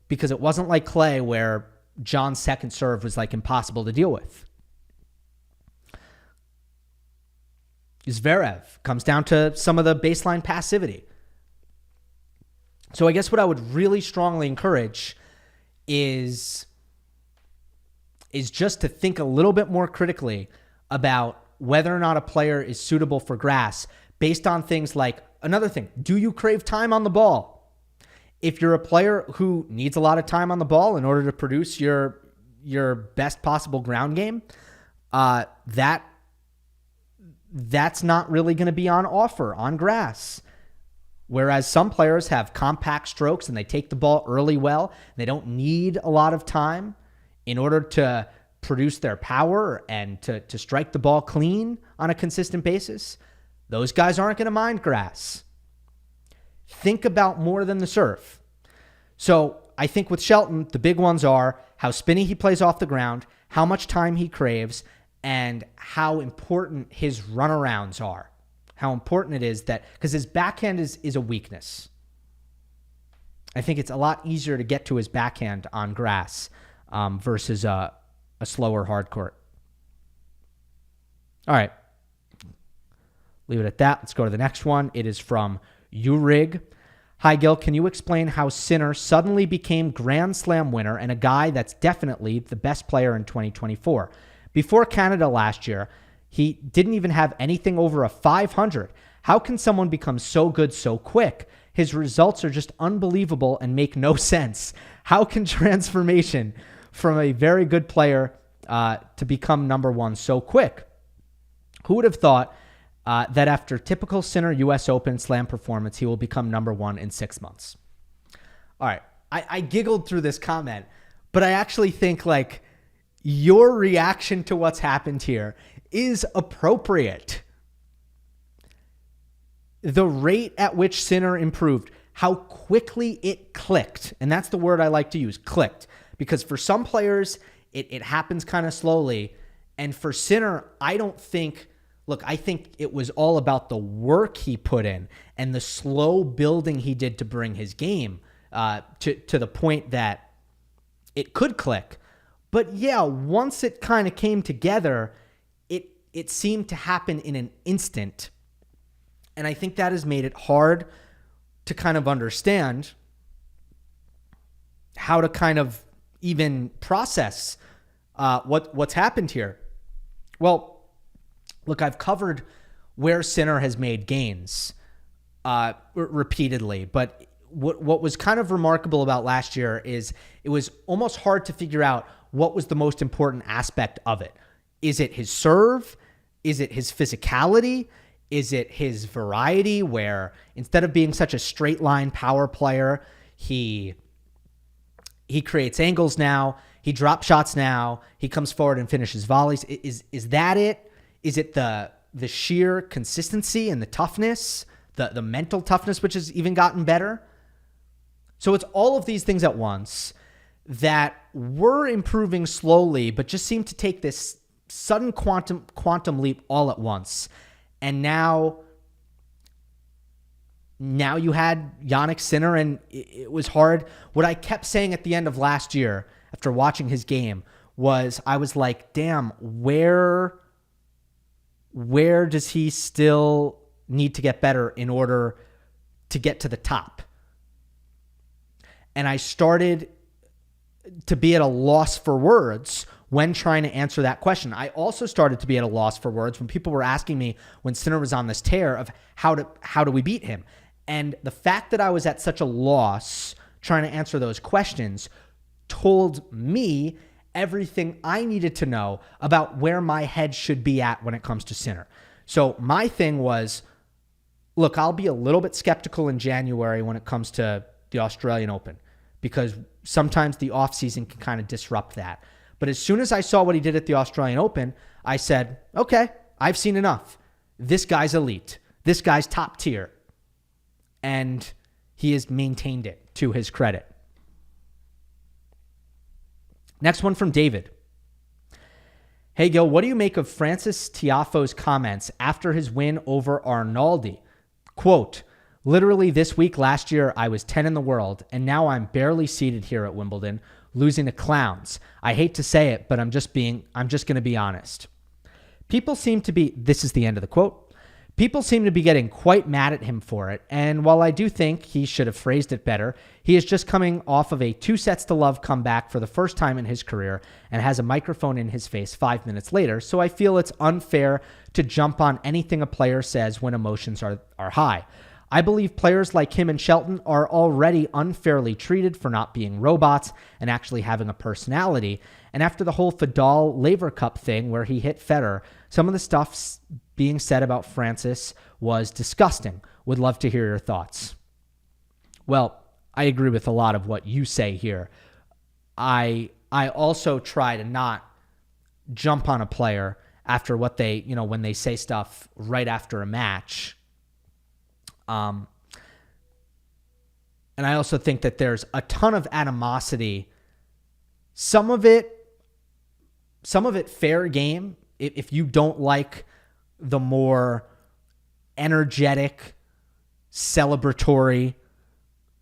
because it wasn't like clay where John's second serve was like impossible to deal with. Zverev comes down to some of the baseline passivity. So I guess what I would really strongly encourage is just to think a little bit more critically about whether or not a player is suitable for grass based on things like, another thing, do you crave time on the ball? If you're a player who needs a lot of time on the ball in order to produce your best possible ground game, that's not really going to be on offer on grass. Whereas some players have compact strokes and they take the ball early well. They don't need a lot of time in order to produce their power and to strike the ball clean on a consistent basis. Those guys aren't going to mind grass. Think about more than the serve. So I think with Shelton, the big ones are how spinny he plays off the ground, how much time he craves, and how important his runarounds are. How important it is that, because his backhand is a weakness. I think it's a lot easier to get to his backhand on grass versus a slower hard court. All right. Leave it at that. Let's go to the next one. It is from Urig. Hi, Gill. Can you explain how Sinner suddenly became Grand Slam winner and a guy that's definitely the best player in 2024? Before Canada last year, he didn't even have anything over a 500. How can someone become so good so quick? His results are just unbelievable and make no sense. How can transformation from a very good player to become number one so quick? Who would have thought that after typical Sinner US Open slam performance, he will become number one in 6 months? All right. I giggled through this comment, but I actually think like your reaction to what's happened here is appropriate. The rate at which Sinner improved, how quickly it clicked, and that's the word I like to use, clicked, because for some players, it happens kind of slowly, and for Sinner, I think it was all about the work he put in and the slow building he did to bring his game to the point that it could click. But yeah, once it kind of came together, it seemed to happen in an instant. And I think that has made it hard to kind of understand how to kind of even process what's happened here. Well, look, I've covered where Sinner has made gains repeatedly, but what was kind of remarkable about last year is it was almost hard to figure out what was the most important aspect of it. Is it his serve? Is it his physicality? Is it his variety where instead of being such a straight line power player, he creates angles now, he drops shots now, he comes forward and finishes volleys? Is that it? Is it the sheer consistency and the toughness, the mental toughness, which has even gotten better? So it's all of these things at once that were improving slowly, but just seem to take this sudden quantum leap all at once. And now you had Jannik Sinner, and it was hard. What I kept saying at the end of last year after watching his game was I was like, damn, where does he still need to get better in order to get to the top? And I started to be at a loss for words when trying to answer that question. I also started to be at a loss for words when people were asking me when Sinner was on this tear of how do we beat him? And the fact that I was at such a loss trying to answer those questions told me everything I needed to know about where my head should be at when it comes to Sinner. So my thing was, look, I'll be a little bit skeptical in January when it comes to the Australian Open, because sometimes the offseason can kind of disrupt that. But as soon as I saw what he did at the Australian Open, I said, okay, I've seen enough. This guy's elite. This guy's top tier. And he has maintained it, to his credit. Next one from David. Hey, Gill, what do you make of Frances Tiafoe's comments after his win over Arnaldi? Quote, literally this week last year, I was 10 in the world, and now I'm barely seated here at Wimbledon, losing to clowns. I hate to say it, but I'm just going to be honest. People seem to be, this is the end of the quote, people seem to be getting quite mad at him for it, and while I do think he should have phrased it better, he is just coming off of a 2-sets-to-love comeback for the first time in his career and has a microphone in his face 5 minutes later, so I feel it's unfair to jump on anything a player says when emotions are high. I believe players like him and Shelton are already unfairly treated for not being robots and actually having a personality, and after the whole Fedal-Laver Cup thing where he hit Federer, some of the stuff being said about Frances was disgusting. Would love to hear your thoughts. Well, I agree with a lot of what you say here. I also try to not jump on a player after what they, when they say stuff right after a match. And I also think that there's a ton of animosity. Some of it fair game. If you don't like the more energetic, celebratory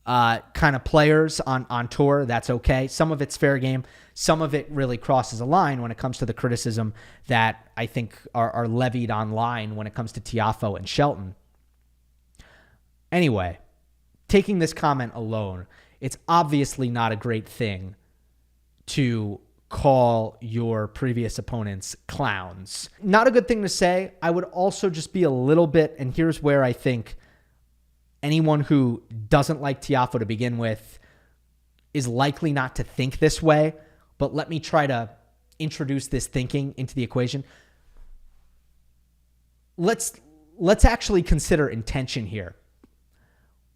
kind of players on tour, that's okay. Some of it's fair game. Some of it really crosses a line when it comes to the criticism that I think are levied online when it comes to Tiafoe and Shelton. Anyway, taking this comment alone, it's obviously not a great thing to call your previous opponents clowns. Not a good thing to say. I would also just be a little bit, and here's where I think anyone who doesn't like Tiafoe to begin with is likely not to think this way, but let me try to introduce this thinking into the equation. Let's actually consider intention here.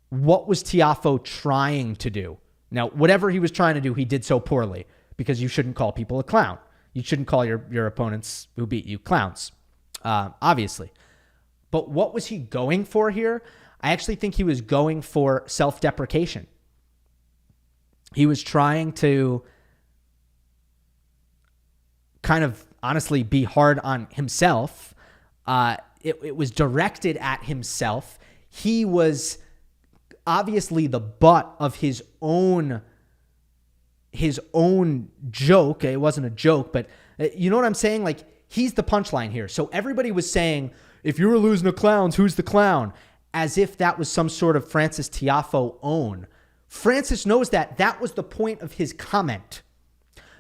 What was Tiafoe trying to do? Now, whatever he was trying to do, he did so poorly, because you shouldn't call people a clown. You shouldn't call your opponents who beat you clowns, obviously. But what was he going for here? I actually think he was going for self-deprecation. He was trying to kind of honestly be hard on himself. It was directed at himself. He was obviously the butt of his own joke. It wasn't a joke, but you know what I'm saying? Like, he's the punchline here. So everybody was saying, if you were losing to clowns, who's the clown? As if that was some sort of Frances Tiafoe own. Frances knows that. That was the point of his comment.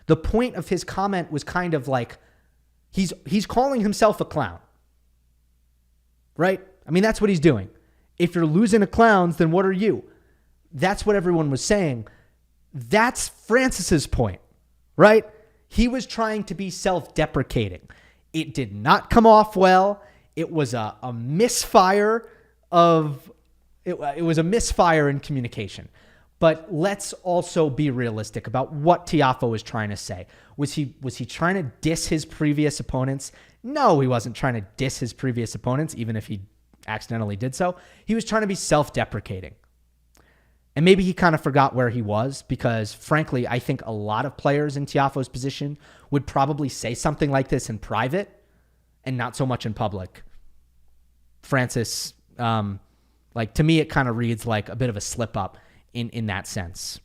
The point of his comment was kind of like, he's calling himself a clown. Right? I mean, that's what he's doing. If you're losing to clowns, then what are you? That's what everyone was saying. That's Frances's point, right? He was trying to be self-deprecating. It did not come off well. It was a misfire it was a misfire in communication. But let's also be realistic about what Tiafoe was trying to say. Was he trying to diss his previous opponents? No, he wasn't trying to diss his previous opponents, even if he accidentally did so. He was trying to be self-deprecating. And maybe he kind of forgot where he was, because frankly, I think a lot of players in Tiafoe's position would probably say something like this in private and not so much in public. Frances, to me, it kind of reads like a bit of a slip up in that sense.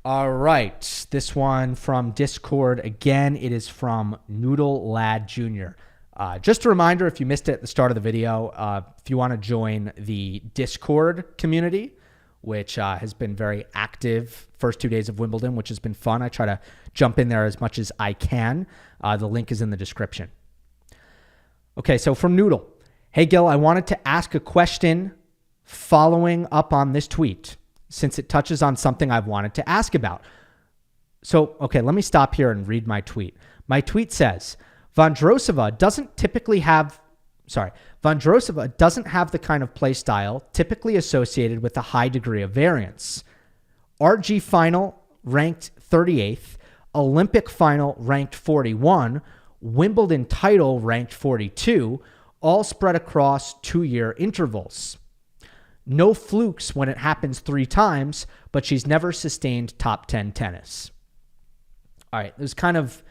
All right. This one from Discord. Again, it is from Noodle Lad Jr. Just a reminder, if you missed it at the start of the video, if you want to join the Discord community, which has been very active first 2 days of Wimbledon, which has been fun. I try to jump in there as much as I can. The link is in the description. Okay, so from Noodle. Hey, Gill, I wanted to ask a question following up on this tweet. since it touches on something I've wanted to ask about. So, okay, let me stop here and read my tweet. My tweet says, Vondrousova doesn't have the kind of play style typically associated with a high degree of variance. RG final ranked 38th, Olympic final ranked 41, Wimbledon title ranked 42, all spread across 2-year intervals. No flukes when it happens 3 times, but she's never sustained top 10 tennis. All right, there's kind of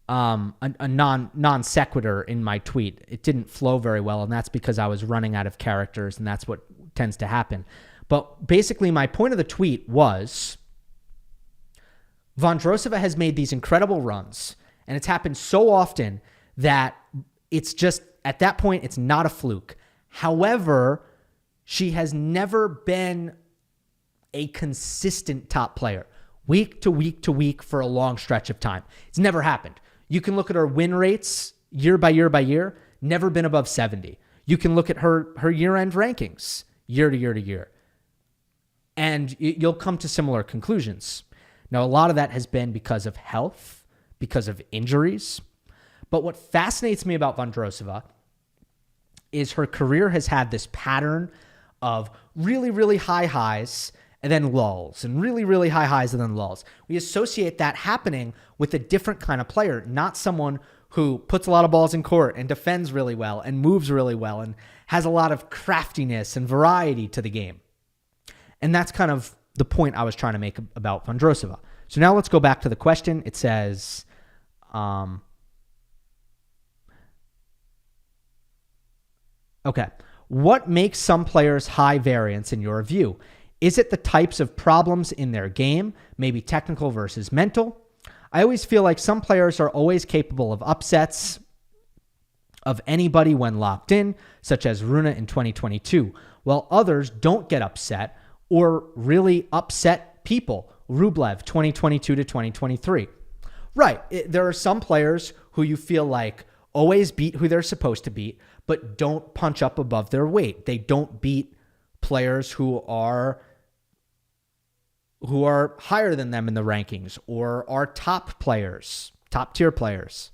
a non sequitur in my tweet. It didn't flow very well, and that's because I was running out of characters, and that's what tends to happen. But basically, my point of the tweet was Vondrousova has made these incredible runs, and it's happened so often that it's just, at that point, it's not a fluke. However, she has never been a consistent top player, week to week to week for a long stretch of time. It's never happened. You can look at her win rates year by year by year, never been above 70. You can look at her year-end rankings year to year to year, and you'll come to similar conclusions. Now, a lot of that has been because of health, because of injuries. But what fascinates me about Vondrousova is her career has had this pattern of really, really high highs and then lulls, and really, really high highs and then lulls. We associate that happening with a different kind of player, not someone who puts a lot of balls in court and defends really well and moves really well and has a lot of craftiness and variety to the game. And that's kind of the point I was trying to make about Vondrousova. So now let's go back to the question. It says, okay, what makes some players high variance in your view? Is it the types of problems in their game, maybe technical versus mental? I always feel like some players are always capable of upsets of anybody when locked in, such as Rune in 2022, while others don't get upset or really upset people. Rublev, 2022 to 2023. Right. There are some players who you feel like always beat who they're supposed to beat, but don't punch up above their weight. They don't beat players who are higher than them in the rankings or are top players, top tier players.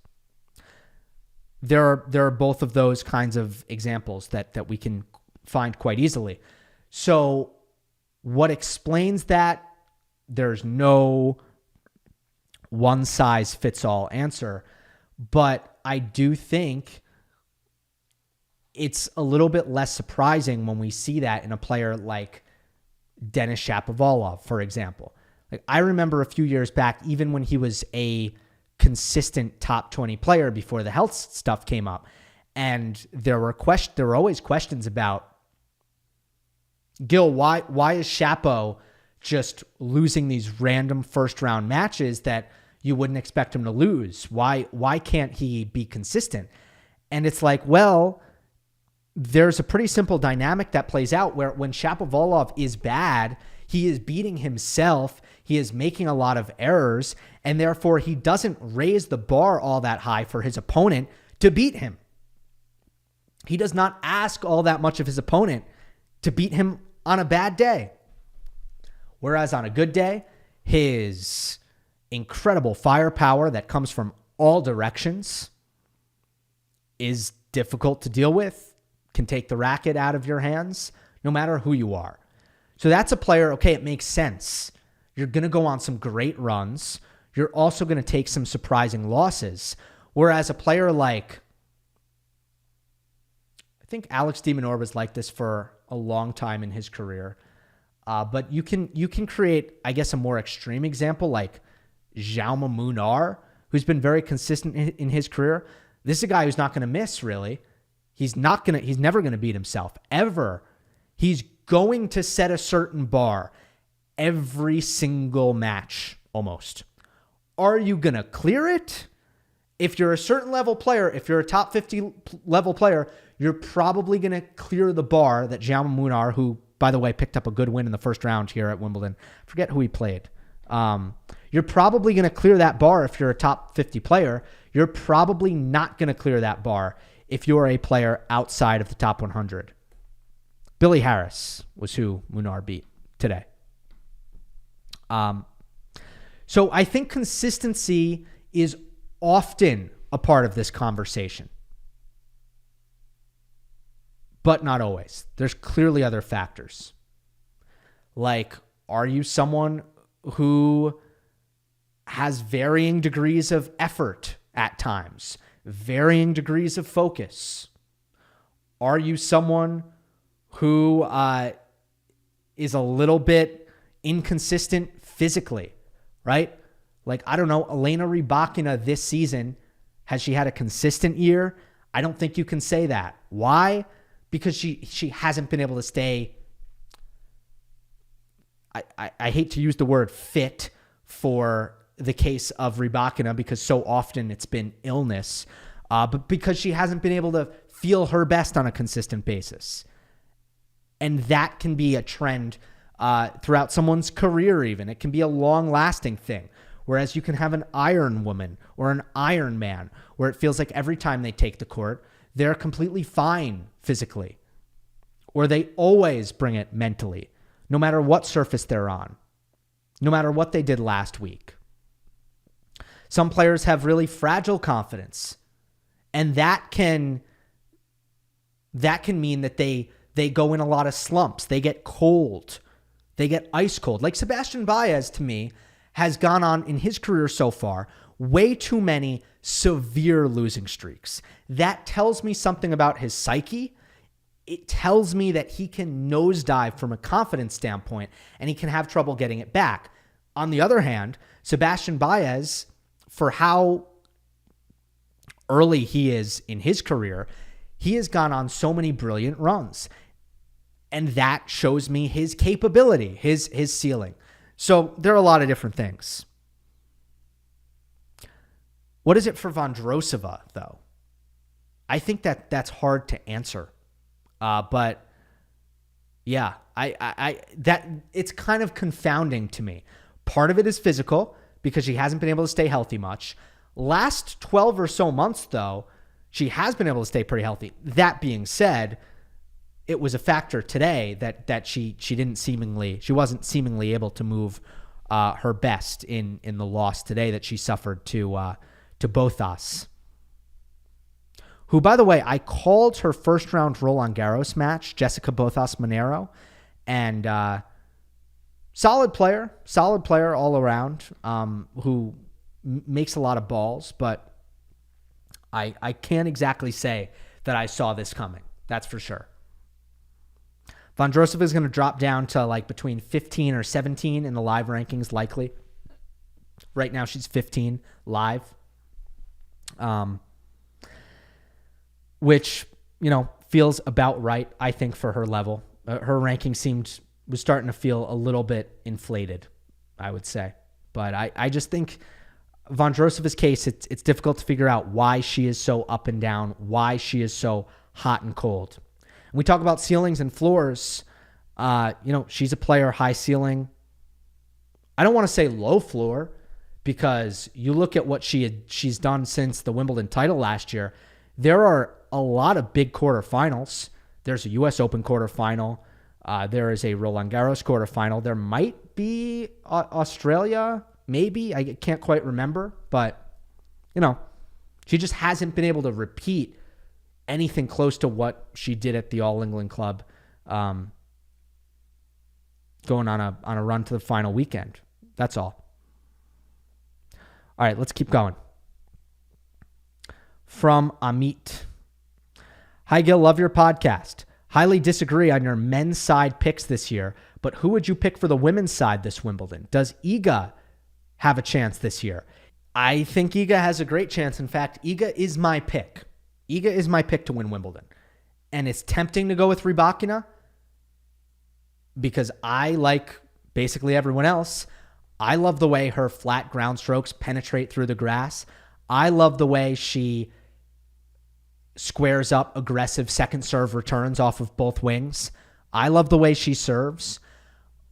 There are both of those kinds of examples that we can find quite easily. So what explains that? There's no one-size-fits-all answer, but I do think it's a little bit less surprising when we see that in a player like Denis Shapovalov, for example. Like, I remember a few years back, even when he was a consistent top 20 player before the health stuff came up, and there were always questions about, Gill, why is Shapo just losing these random first round matches that you wouldn't expect him to lose? Why can't he be consistent? And it's like, well, there's a pretty simple dynamic that plays out where when Shapovalov is bad, he is beating himself, he is making a lot of errors, and therefore he doesn't raise the bar all that high for his opponent to beat him. He does not ask all that much of his opponent to beat him on a bad day. Whereas on a good day, his incredible firepower that comes from all directions is difficult to deal with, can take the racket out of your hands, no matter who you are. So that's a player, okay, it makes sense. You're going to go on some great runs. You're also going to take some surprising losses. Whereas a player like, I think Alex de Minaur was like this for a long time in his career. But you can create, I guess, a more extreme example like Jaume Munar, who's been very consistent in his career. This is a guy who's not going to miss, really. He's never going to beat himself, ever. He's going to set a certain bar every single match, almost. Are you going to clear it? If you're a certain level player, if you're a top 50 level player, you're probably going to clear the bar that Jaume Munar, who, by the way, picked up a good win in the first round here at Wimbledon. Forget who he played. You're probably going to clear that bar if you're a top 50 player. You're probably not going to clear that bar if you're a player outside of the top 100. Billy Harris was who Munar beat today. So I think consistency is often a part of this conversation, but not always. There's clearly other factors. Like, are you someone who has varying degrees of effort at times, varying degrees of focus? Are you someone who is a little bit inconsistent physically, right? Like, I don't know, Elena Rybakina this season, has she had a consistent year? I don't think you can say that. Why? Because she hasn't been able to stay, I hate to use the word fit for the case of Rybakina because so often it's been illness, but because she hasn't been able to feel her best on a consistent basis. And that can be a trend throughout someone's career even. It can be a long-lasting thing. Whereas you can have an iron woman or an iron man where it feels like every time they take the court, they're completely fine physically. Or they always bring it mentally, no matter what surface they're on, no matter what they did last week. Some players have really fragile confidence, and that can mean that they go in a lot of slumps. They get cold. They get ice cold. Like Sebastian Baez, to me, has gone on in his career so far way too many severe losing streaks. That tells me something about his psyche. It tells me that he can nosedive from a confidence standpoint, and he can have trouble getting it back. On the other hand, Sebastian Baez, for how early he is in his career, he has gone on so many brilliant runs. And that shows me his capability, his ceiling. So there are a lot of different things. What is it for Vondrousova, though? I think that's hard to answer. But yeah, that it's kind of confounding to me. Part of it is physical because she hasn't been able to stay healthy much. Last 12 or so months, though, she has been able to stay pretty healthy. That being said, it was a factor today that she wasn't seemingly able to move her best in the loss today that she suffered to Bothas, who, by the way, I called her first round Roland Garros match, Jessica Bothas Monero, and solid player all around, who makes a lot of balls, but I can't exactly say that I saw this coming. That's for sure. Vondrousova is going to drop down to like between 15 or 17 in the live rankings, likely. Right now, she's 15 live, which, feels about right, I think, for her level. Her ranking was starting to feel a little bit inflated, I would say. But I just think Vondrousova's case, it's difficult to figure out why she is so up and down, why she is so hot and cold. We talk about ceilings and floors. She's a player, high ceiling. I don't want to say low floor because you look at what she's done since the Wimbledon title last year. There are a lot of big quarterfinals. There's a U.S. Open quarterfinal. There is a Roland Garros quarterfinal. There might be Australia, maybe. I can't quite remember. But, she just hasn't been able to repeat anything close to what she did at the All England Club, going on a run to the final weekend. That's all. All right, let's keep going. From Amit. Hi, Gill. Love your podcast. Highly disagree on your men's side picks this year, but who would you pick for the women's side this Wimbledon? Does Iga have a chance this year? I think Iga has a great chance. In fact, Iga is my pick. Iga is my pick to win Wimbledon. And it's tempting to go with Rybakina because I, like basically everyone else, I love the way her flat ground strokes penetrate through the grass. I love the way she squares up aggressive second serve returns off of both wings. I love the way she serves.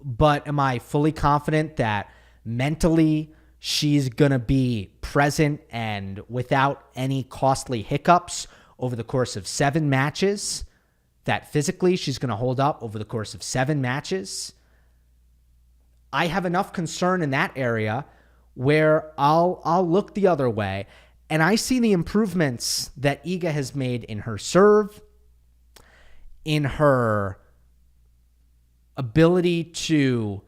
But am I fully confident that mentally she's going to be present and without any costly hiccups over the course of 7 matches? That physically she's going to hold up over the course of 7 matches? I have enough concern in that area where I'll look the other way. And I see the improvements that Iga has made in her serve, in her ability to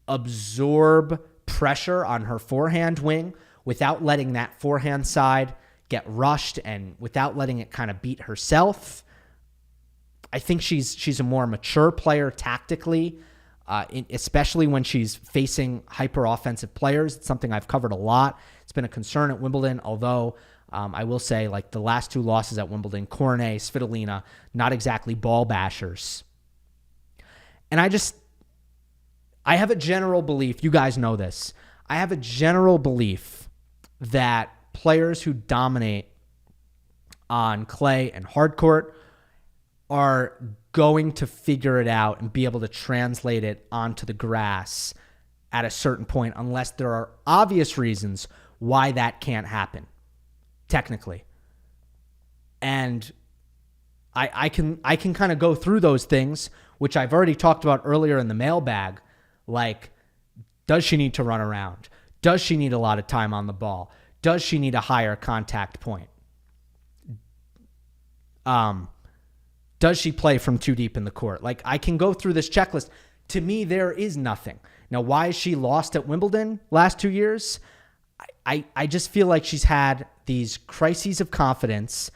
absorb pressure on her forehand wing without letting that forehand side get rushed and without letting it kind of beat herself. I think she's a more mature player tactically, especially when she's facing hyper-offensive players. It's something I've covered a lot. It's been a concern at Wimbledon, although I will say, like, the last 2 losses at Wimbledon, Cornet, Svitolina, not exactly ball bashers. And I have a general belief, you guys know this, I have a general belief that players who dominate on clay and hard court are going to figure it out and be able to translate it onto the grass at a certain point, unless there are obvious reasons why that can't happen, technically. And I can kind of go through those things, which I've already talked about earlier in the mailbag, like, does she need to run around? Does she need a lot of time on the ball? Does she need a higher contact point? Does she play from too deep in the court? Like, I can go through this checklist. To me, there is nothing. Now, why is she lost at Wimbledon last 2 years? I just feel like she's had these crises of confidence,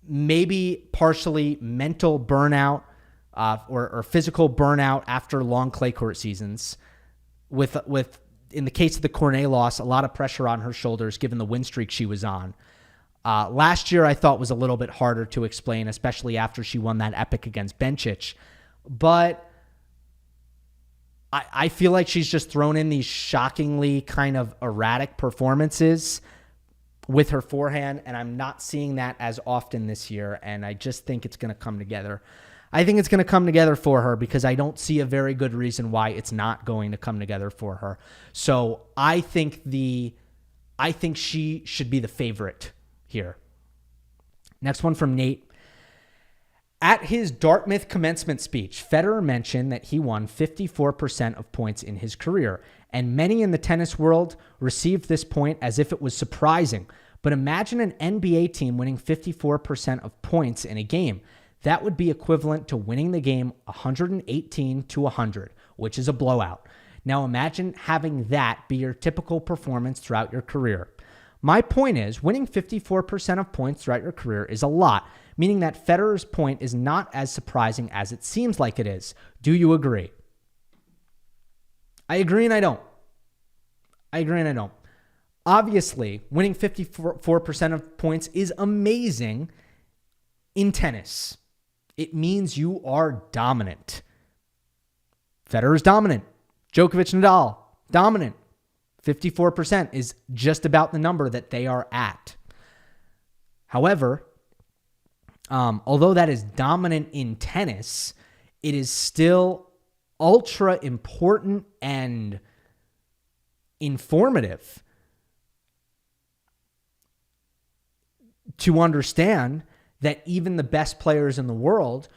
maybe partially mental burnout or physical burnout after long clay court seasons. With in the case of the Cornet loss, a lot of pressure on her shoulders given the win streak she was on. Last year, I thought was a little bit harder to explain, especially after she won that epic against Bencic. But I feel like she's just thrown in these shockingly kind of erratic performances with her forehand, and I'm not seeing that as often this year, and I just think it's going to come together. I think it's going to come together for her because I don't see a very good reason why it's not going to come together for her. So I think she should be the favorite here. Next one from Nate. At his Dartmouth commencement speech, Federer mentioned that he won 54% of points in his career, and many in the tennis world received this point as if it was surprising. But imagine an NBA team winning 54% of points in a game. That would be equivalent to winning the game 118-100, which is a blowout. Now imagine having that be your typical performance throughout your career. My point is, winning 54% of points throughout your career is a lot, meaning that Federer's point is not as surprising as it seems like it is. Do you agree? I agree and I don't. Obviously, winning 54% of points is amazing in tennis. It means you are dominant. Federer's dominant. Djokovic, Nadal, dominant. 54% is just about the number that they are at. However, although that is dominant in tennis, it is still ultra important and informative to understand that even the best players in the world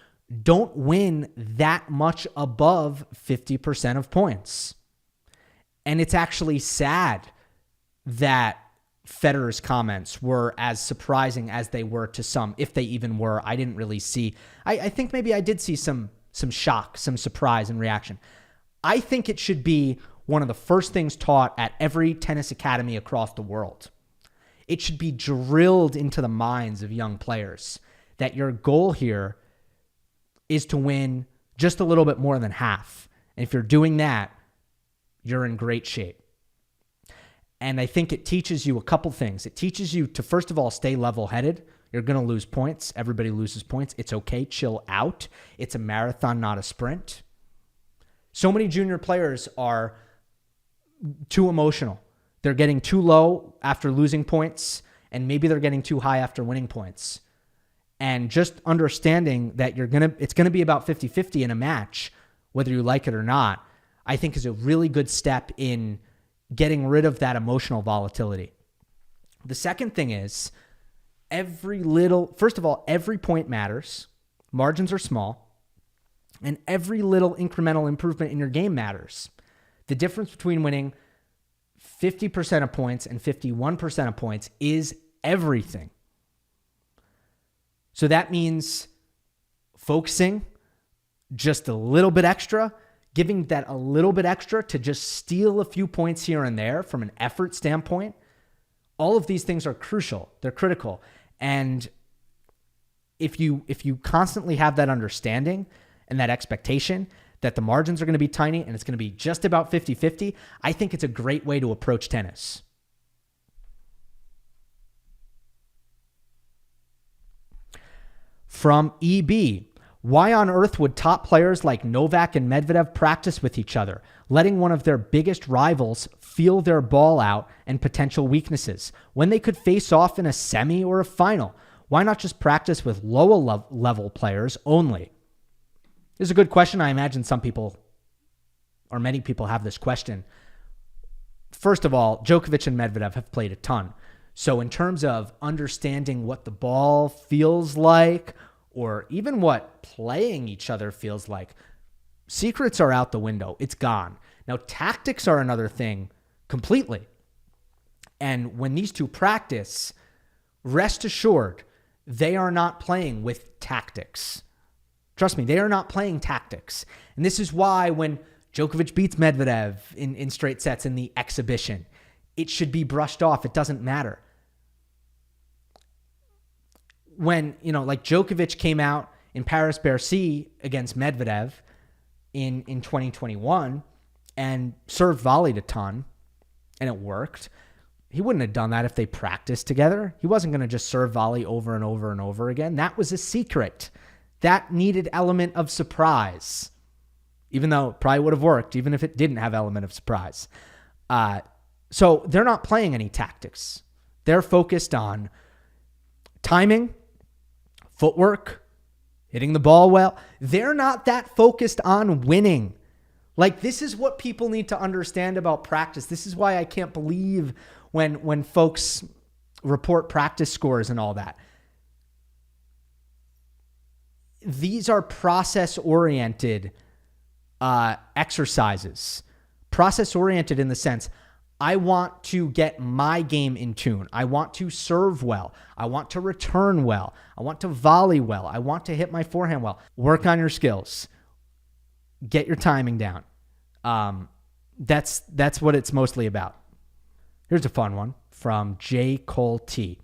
don't win that much above 50% of points. And it's actually sad that Federer's comments were as surprising as they were to some, if they even were. I didn't really see. I think maybe I did see some shock, some surprise and reaction. I think it should be one of the first things taught at every tennis academy across the world. It should be drilled into the minds of young players that your goal here is to win just a little bit more than half. And if you're doing that, you're in great shape. And I think it teaches you a couple things. It teaches you to, first of all, stay level-headed. You're going to lose points. Everybody loses points. It's okay. Chill out. It's a marathon, not a sprint. So many junior players are too emotional. They're getting too low after losing points, and maybe they're getting too high after winning points. And just understanding that it's going to be about 50-50 in a match, whether you like it or not, I think is a really good step in getting rid of that emotional volatility. The second thing is first of all, every point matters. Margins are small. And every little incremental improvement in your game matters. The difference between winning 50% of points and 51% of points is everything. So that means focusing just a little bit extra, giving that a little bit extra to just steal a few points here and there from an effort standpoint. All of these things are crucial. They're critical. And if you constantly have that understanding and that expectation that the margins are going to be tiny and it's going to be just about 50-50, I think it's a great way to approach tennis. From EB, why on earth would top players like Novak and Medvedev practice with each other, letting one of their biggest rivals feel their ball out and potential weaknesses when they could face off in a semi or a final? Why not just practice with lower level players only? This is a good question. I imagine some people or many people have this question. First of all, Djokovic and Medvedev have played a ton. So in terms of understanding what the ball feels like, or even what playing each other feels like, secrets are out the window. It's gone. Now, tactics are another thing completely. And when these two practice, rest assured, they are not playing with tactics. Trust me, they are not playing tactics. And this is why when Djokovic beats Medvedev in straight sets in the exhibition, it should be brushed off. It doesn't matter. When, like Djokovic came out in Paris-Bercy against Medvedev in 2021 and served volleyed a ton and it worked. He wouldn't have done that if they practiced together. He wasn't going to just serve volley over and over and over again. That was a secret. That needed element of surprise, even though it probably would have worked, even if it didn't have element of surprise. So they're not playing any tactics. They're focused on timing, footwork, hitting the ball well. They're not that focused on winning. Like, this is what people need to understand about practice. This is why I can't believe when folks report practice scores and all that. These are process-oriented exercises. Process-oriented in the sense, I want to get my game in tune. I want to serve well. I want to return well. I want to volley well. I want to hit my forehand well. Work on your skills. Get your timing down. That's what it's mostly about. Here's a fun one from J. Cole T.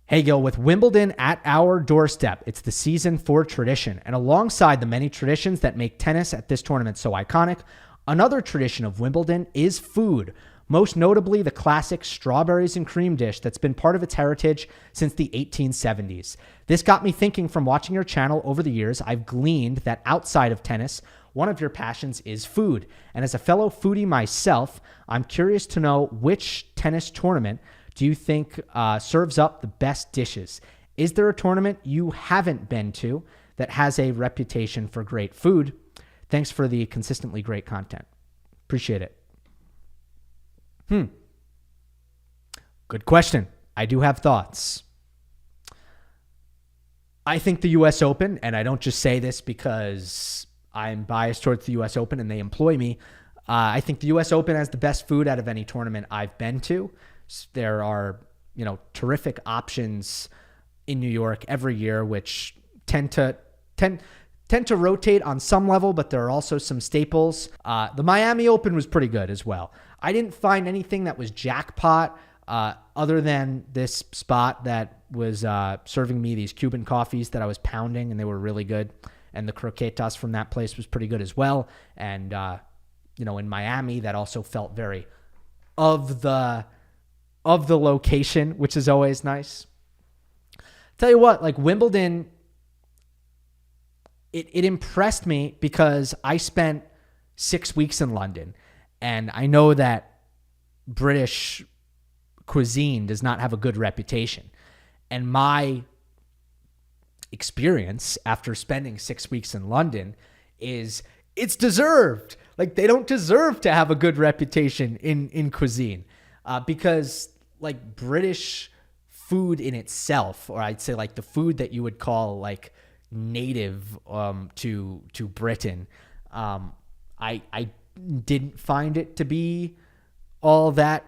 Hey, Gill, with Wimbledon at our doorstep, it's the season for tradition. And alongside the many traditions that make tennis at this tournament so iconic, another tradition of Wimbledon is food. Most notably, the classic strawberries and cream dish that's been part of its heritage since the 1870s. This got me thinking. From watching your channel over the years, I've gleaned that outside of tennis, one of your passions is food. And as a fellow foodie myself, I'm curious to know which tennis tournament do you think serves up the best dishes? Is there a tournament you haven't been to that has a reputation for great food? Thanks for the consistently great content. Appreciate it. Good question. I do have thoughts. I think the U.S. Open, and I don't just say this because I'm biased towards the U.S. Open and they employ me. I think the U.S. Open has the best food out of any tournament I've been to. There are, terrific options in New York every year, which tend to rotate on some level, but there are also some staples. The Miami Open was pretty good as well. I didn't find anything that was jackpot other than this spot that was serving me these Cuban coffees that I was pounding, and they were really good. And the croquetas from that place was pretty good as well. And, in Miami, that also felt very of the location, which is always nice. Tell you what, like Wimbledon, it impressed me because I spent 6 weeks in London, and I know that British cuisine does not have a good reputation. And my experience after spending 6 weeks in London is it's deserved. Like, they don't deserve to have a good reputation in cuisine because like British food in itself, or I'd say like the food that you would call like native to Britain, I didn't find it to be all that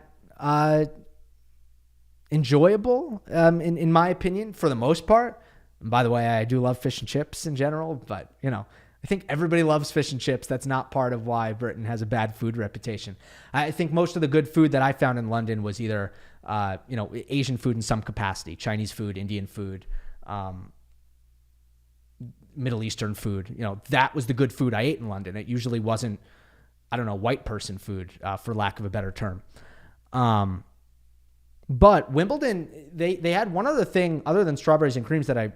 enjoyable, in my opinion, for the most part. And by the way, I do love fish and chips in general, but, I think everybody loves fish and chips. That's not part of why Britain has a bad food reputation. I think most of the good food that I found in London was either, Asian food in some capacity, Chinese food, Indian food, Middle Eastern food. That was the good food I ate in London. It usually wasn't, white person food, for lack of a better term. But Wimbledon, they had one other thing other than strawberries and cream that I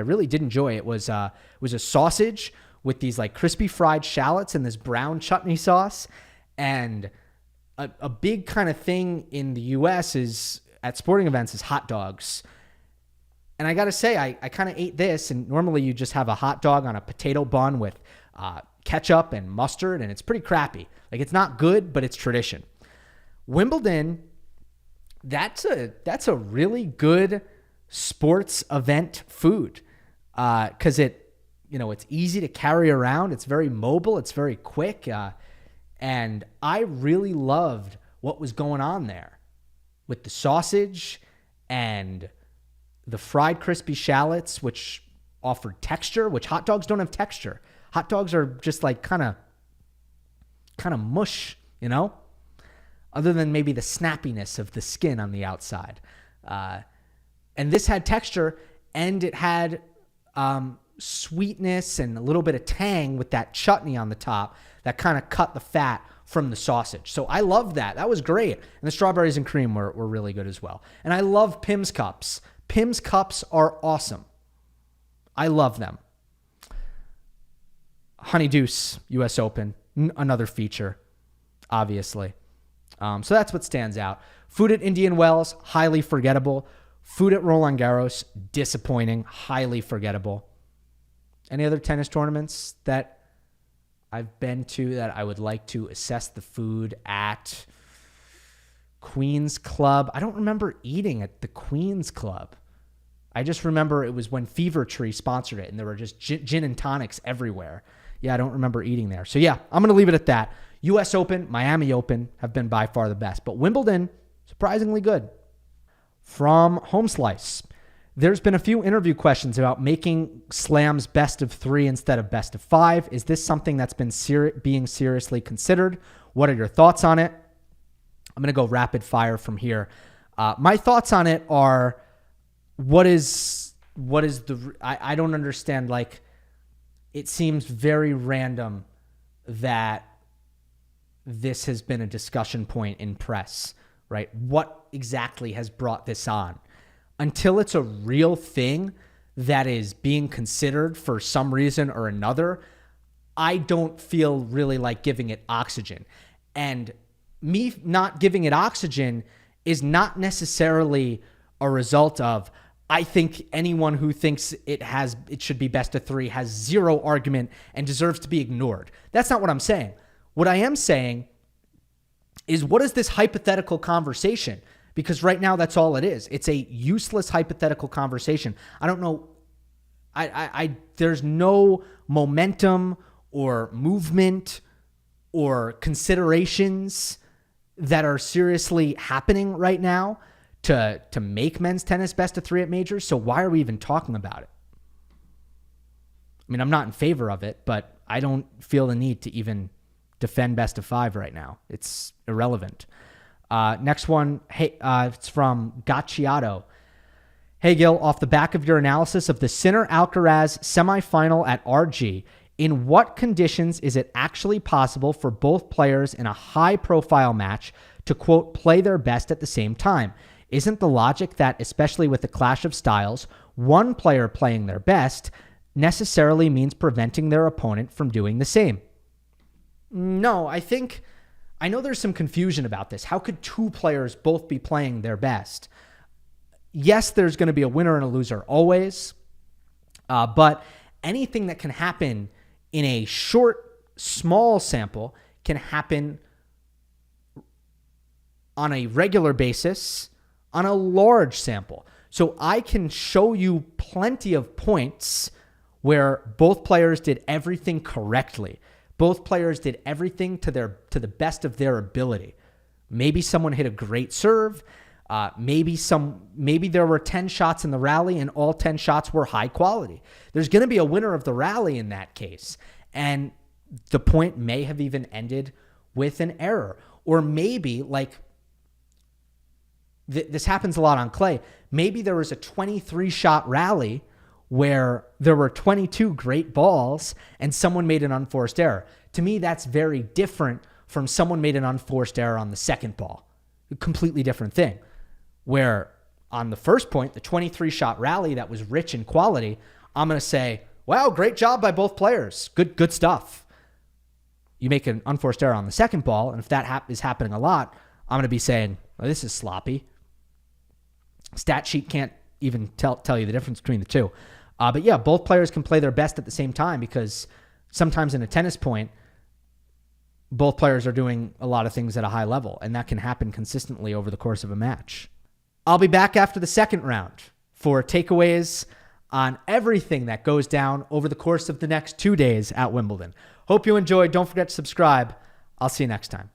really did enjoy. It was a sausage with these like crispy fried shallots and this brown chutney sauce. And a big kind of thing in the US is at sporting events is hot dogs. And I got to say, I kind of ate this, and normally you just have a hot dog on a potato bun with ketchup and mustard, and it's pretty crappy. Like, it's not good, but it's tradition. Wimbledon, that's a really good sports event food, because it's easy to carry around. It's very mobile. It's very quick. And I really loved what was going on there with the sausage and the fried crispy shallots, which offered texture, which hot dogs don't have texture. Hot dogs are just like kind of mush, other than maybe the snappiness of the skin on the outside. And this had texture, and it had sweetness and a little bit of tang with that chutney on the top that kind of cut the fat from the sausage. So I loved that. That was great. And the strawberries and cream were really good as well. And I love Pim's cups. Pim's cups are awesome. I love them. Honey Deuce, US Open, another feature, obviously. So that's what stands out. Food at Indian Wells, highly forgettable. Food at Roland Garros, disappointing, highly forgettable. Any other tennis tournaments that I've been to that I would like to assess the food at? Queen's Club. I don't remember eating at the Queen's Club. I just remember it was when Fever Tree sponsored it, and there were just gin and tonics everywhere. Yeah, I don't remember eating there. So yeah, I'm going to leave it at that. US Open, Miami Open have been by far the best, but Wimbledon, surprisingly good. From Home Slice, there's been a few interview questions about making slams best of 3 instead of best of 5. Is this something that's been being seriously considered? What are your thoughts on it? I'm going to go rapid fire from here. My thoughts on it are, I don't understand. Like, it seems very random that this has been a discussion point in press, right? What exactly has brought this on? Until it's a real thing that is being considered for some reason or another, I don't feel really like giving it oxygen. And me not giving it oxygen is not necessarily a result of, I think anyone who thinks it should be best of 3 has zero argument and deserves to be ignored. That's not what I'm saying. What I am saying is, what is this hypothetical conversation? Because right now that's all it is. It's a useless hypothetical conversation. I don't know. There's no momentum or movement or considerations that are seriously happening right now to make men's tennis best of 3 at majors. So why are we even talking about it? I mean, I'm not in favor of it, but I don't feel the need to even defend best of 5 right now. It's irrelevant. Next one, it's from Gacciato. Hey, Gill, off the back of your analysis of the Sinner-Alcaraz semifinal at RG, in what conditions is it actually possible for both players in a high-profile match to, quote, play their best at the same time? Isn't the logic that, especially with the clash of styles, one player playing their best necessarily means preventing their opponent from doing the same? No, I know there's some confusion about this. How could 2 players both be playing their best? Yes, there's going to be a winner and a loser always, but anything that can happen in a short, small sample can happen on a regular basis on a large sample. So I can show you plenty of points where both players did everything correctly. Both players did everything to the best of their ability. Maybe someone hit a great serve. Maybe there were 10 shots in the rally and all 10 shots were high quality. There's going to be a winner of the rally in that case. And the point may have even ended with an error. Or maybe, like, this happens a lot on clay. Maybe there was a 23-shot rally where there were 22 great balls and someone made an unforced error. To me, that's very different from someone made an unforced error on the second ball. A completely different thing. Where on the first point, the 23-shot rally that was rich in quality, I'm going to say, wow, great job by both players. Good stuff. You make an unforced error on the second ball, and if that is happening a lot, I'm going to be saying, well, this is sloppy. Stat sheet can't even tell you the difference between the two. But yeah, both players can play their best at the same time, because sometimes in a tennis point, both players are doing a lot of things at a high level, and that can happen consistently over the course of a match. I'll be back after the second round for takeaways on everything that goes down over the course of the next 2 days at Wimbledon. Hope you enjoyed. Don't forget to subscribe. I'll see you next time.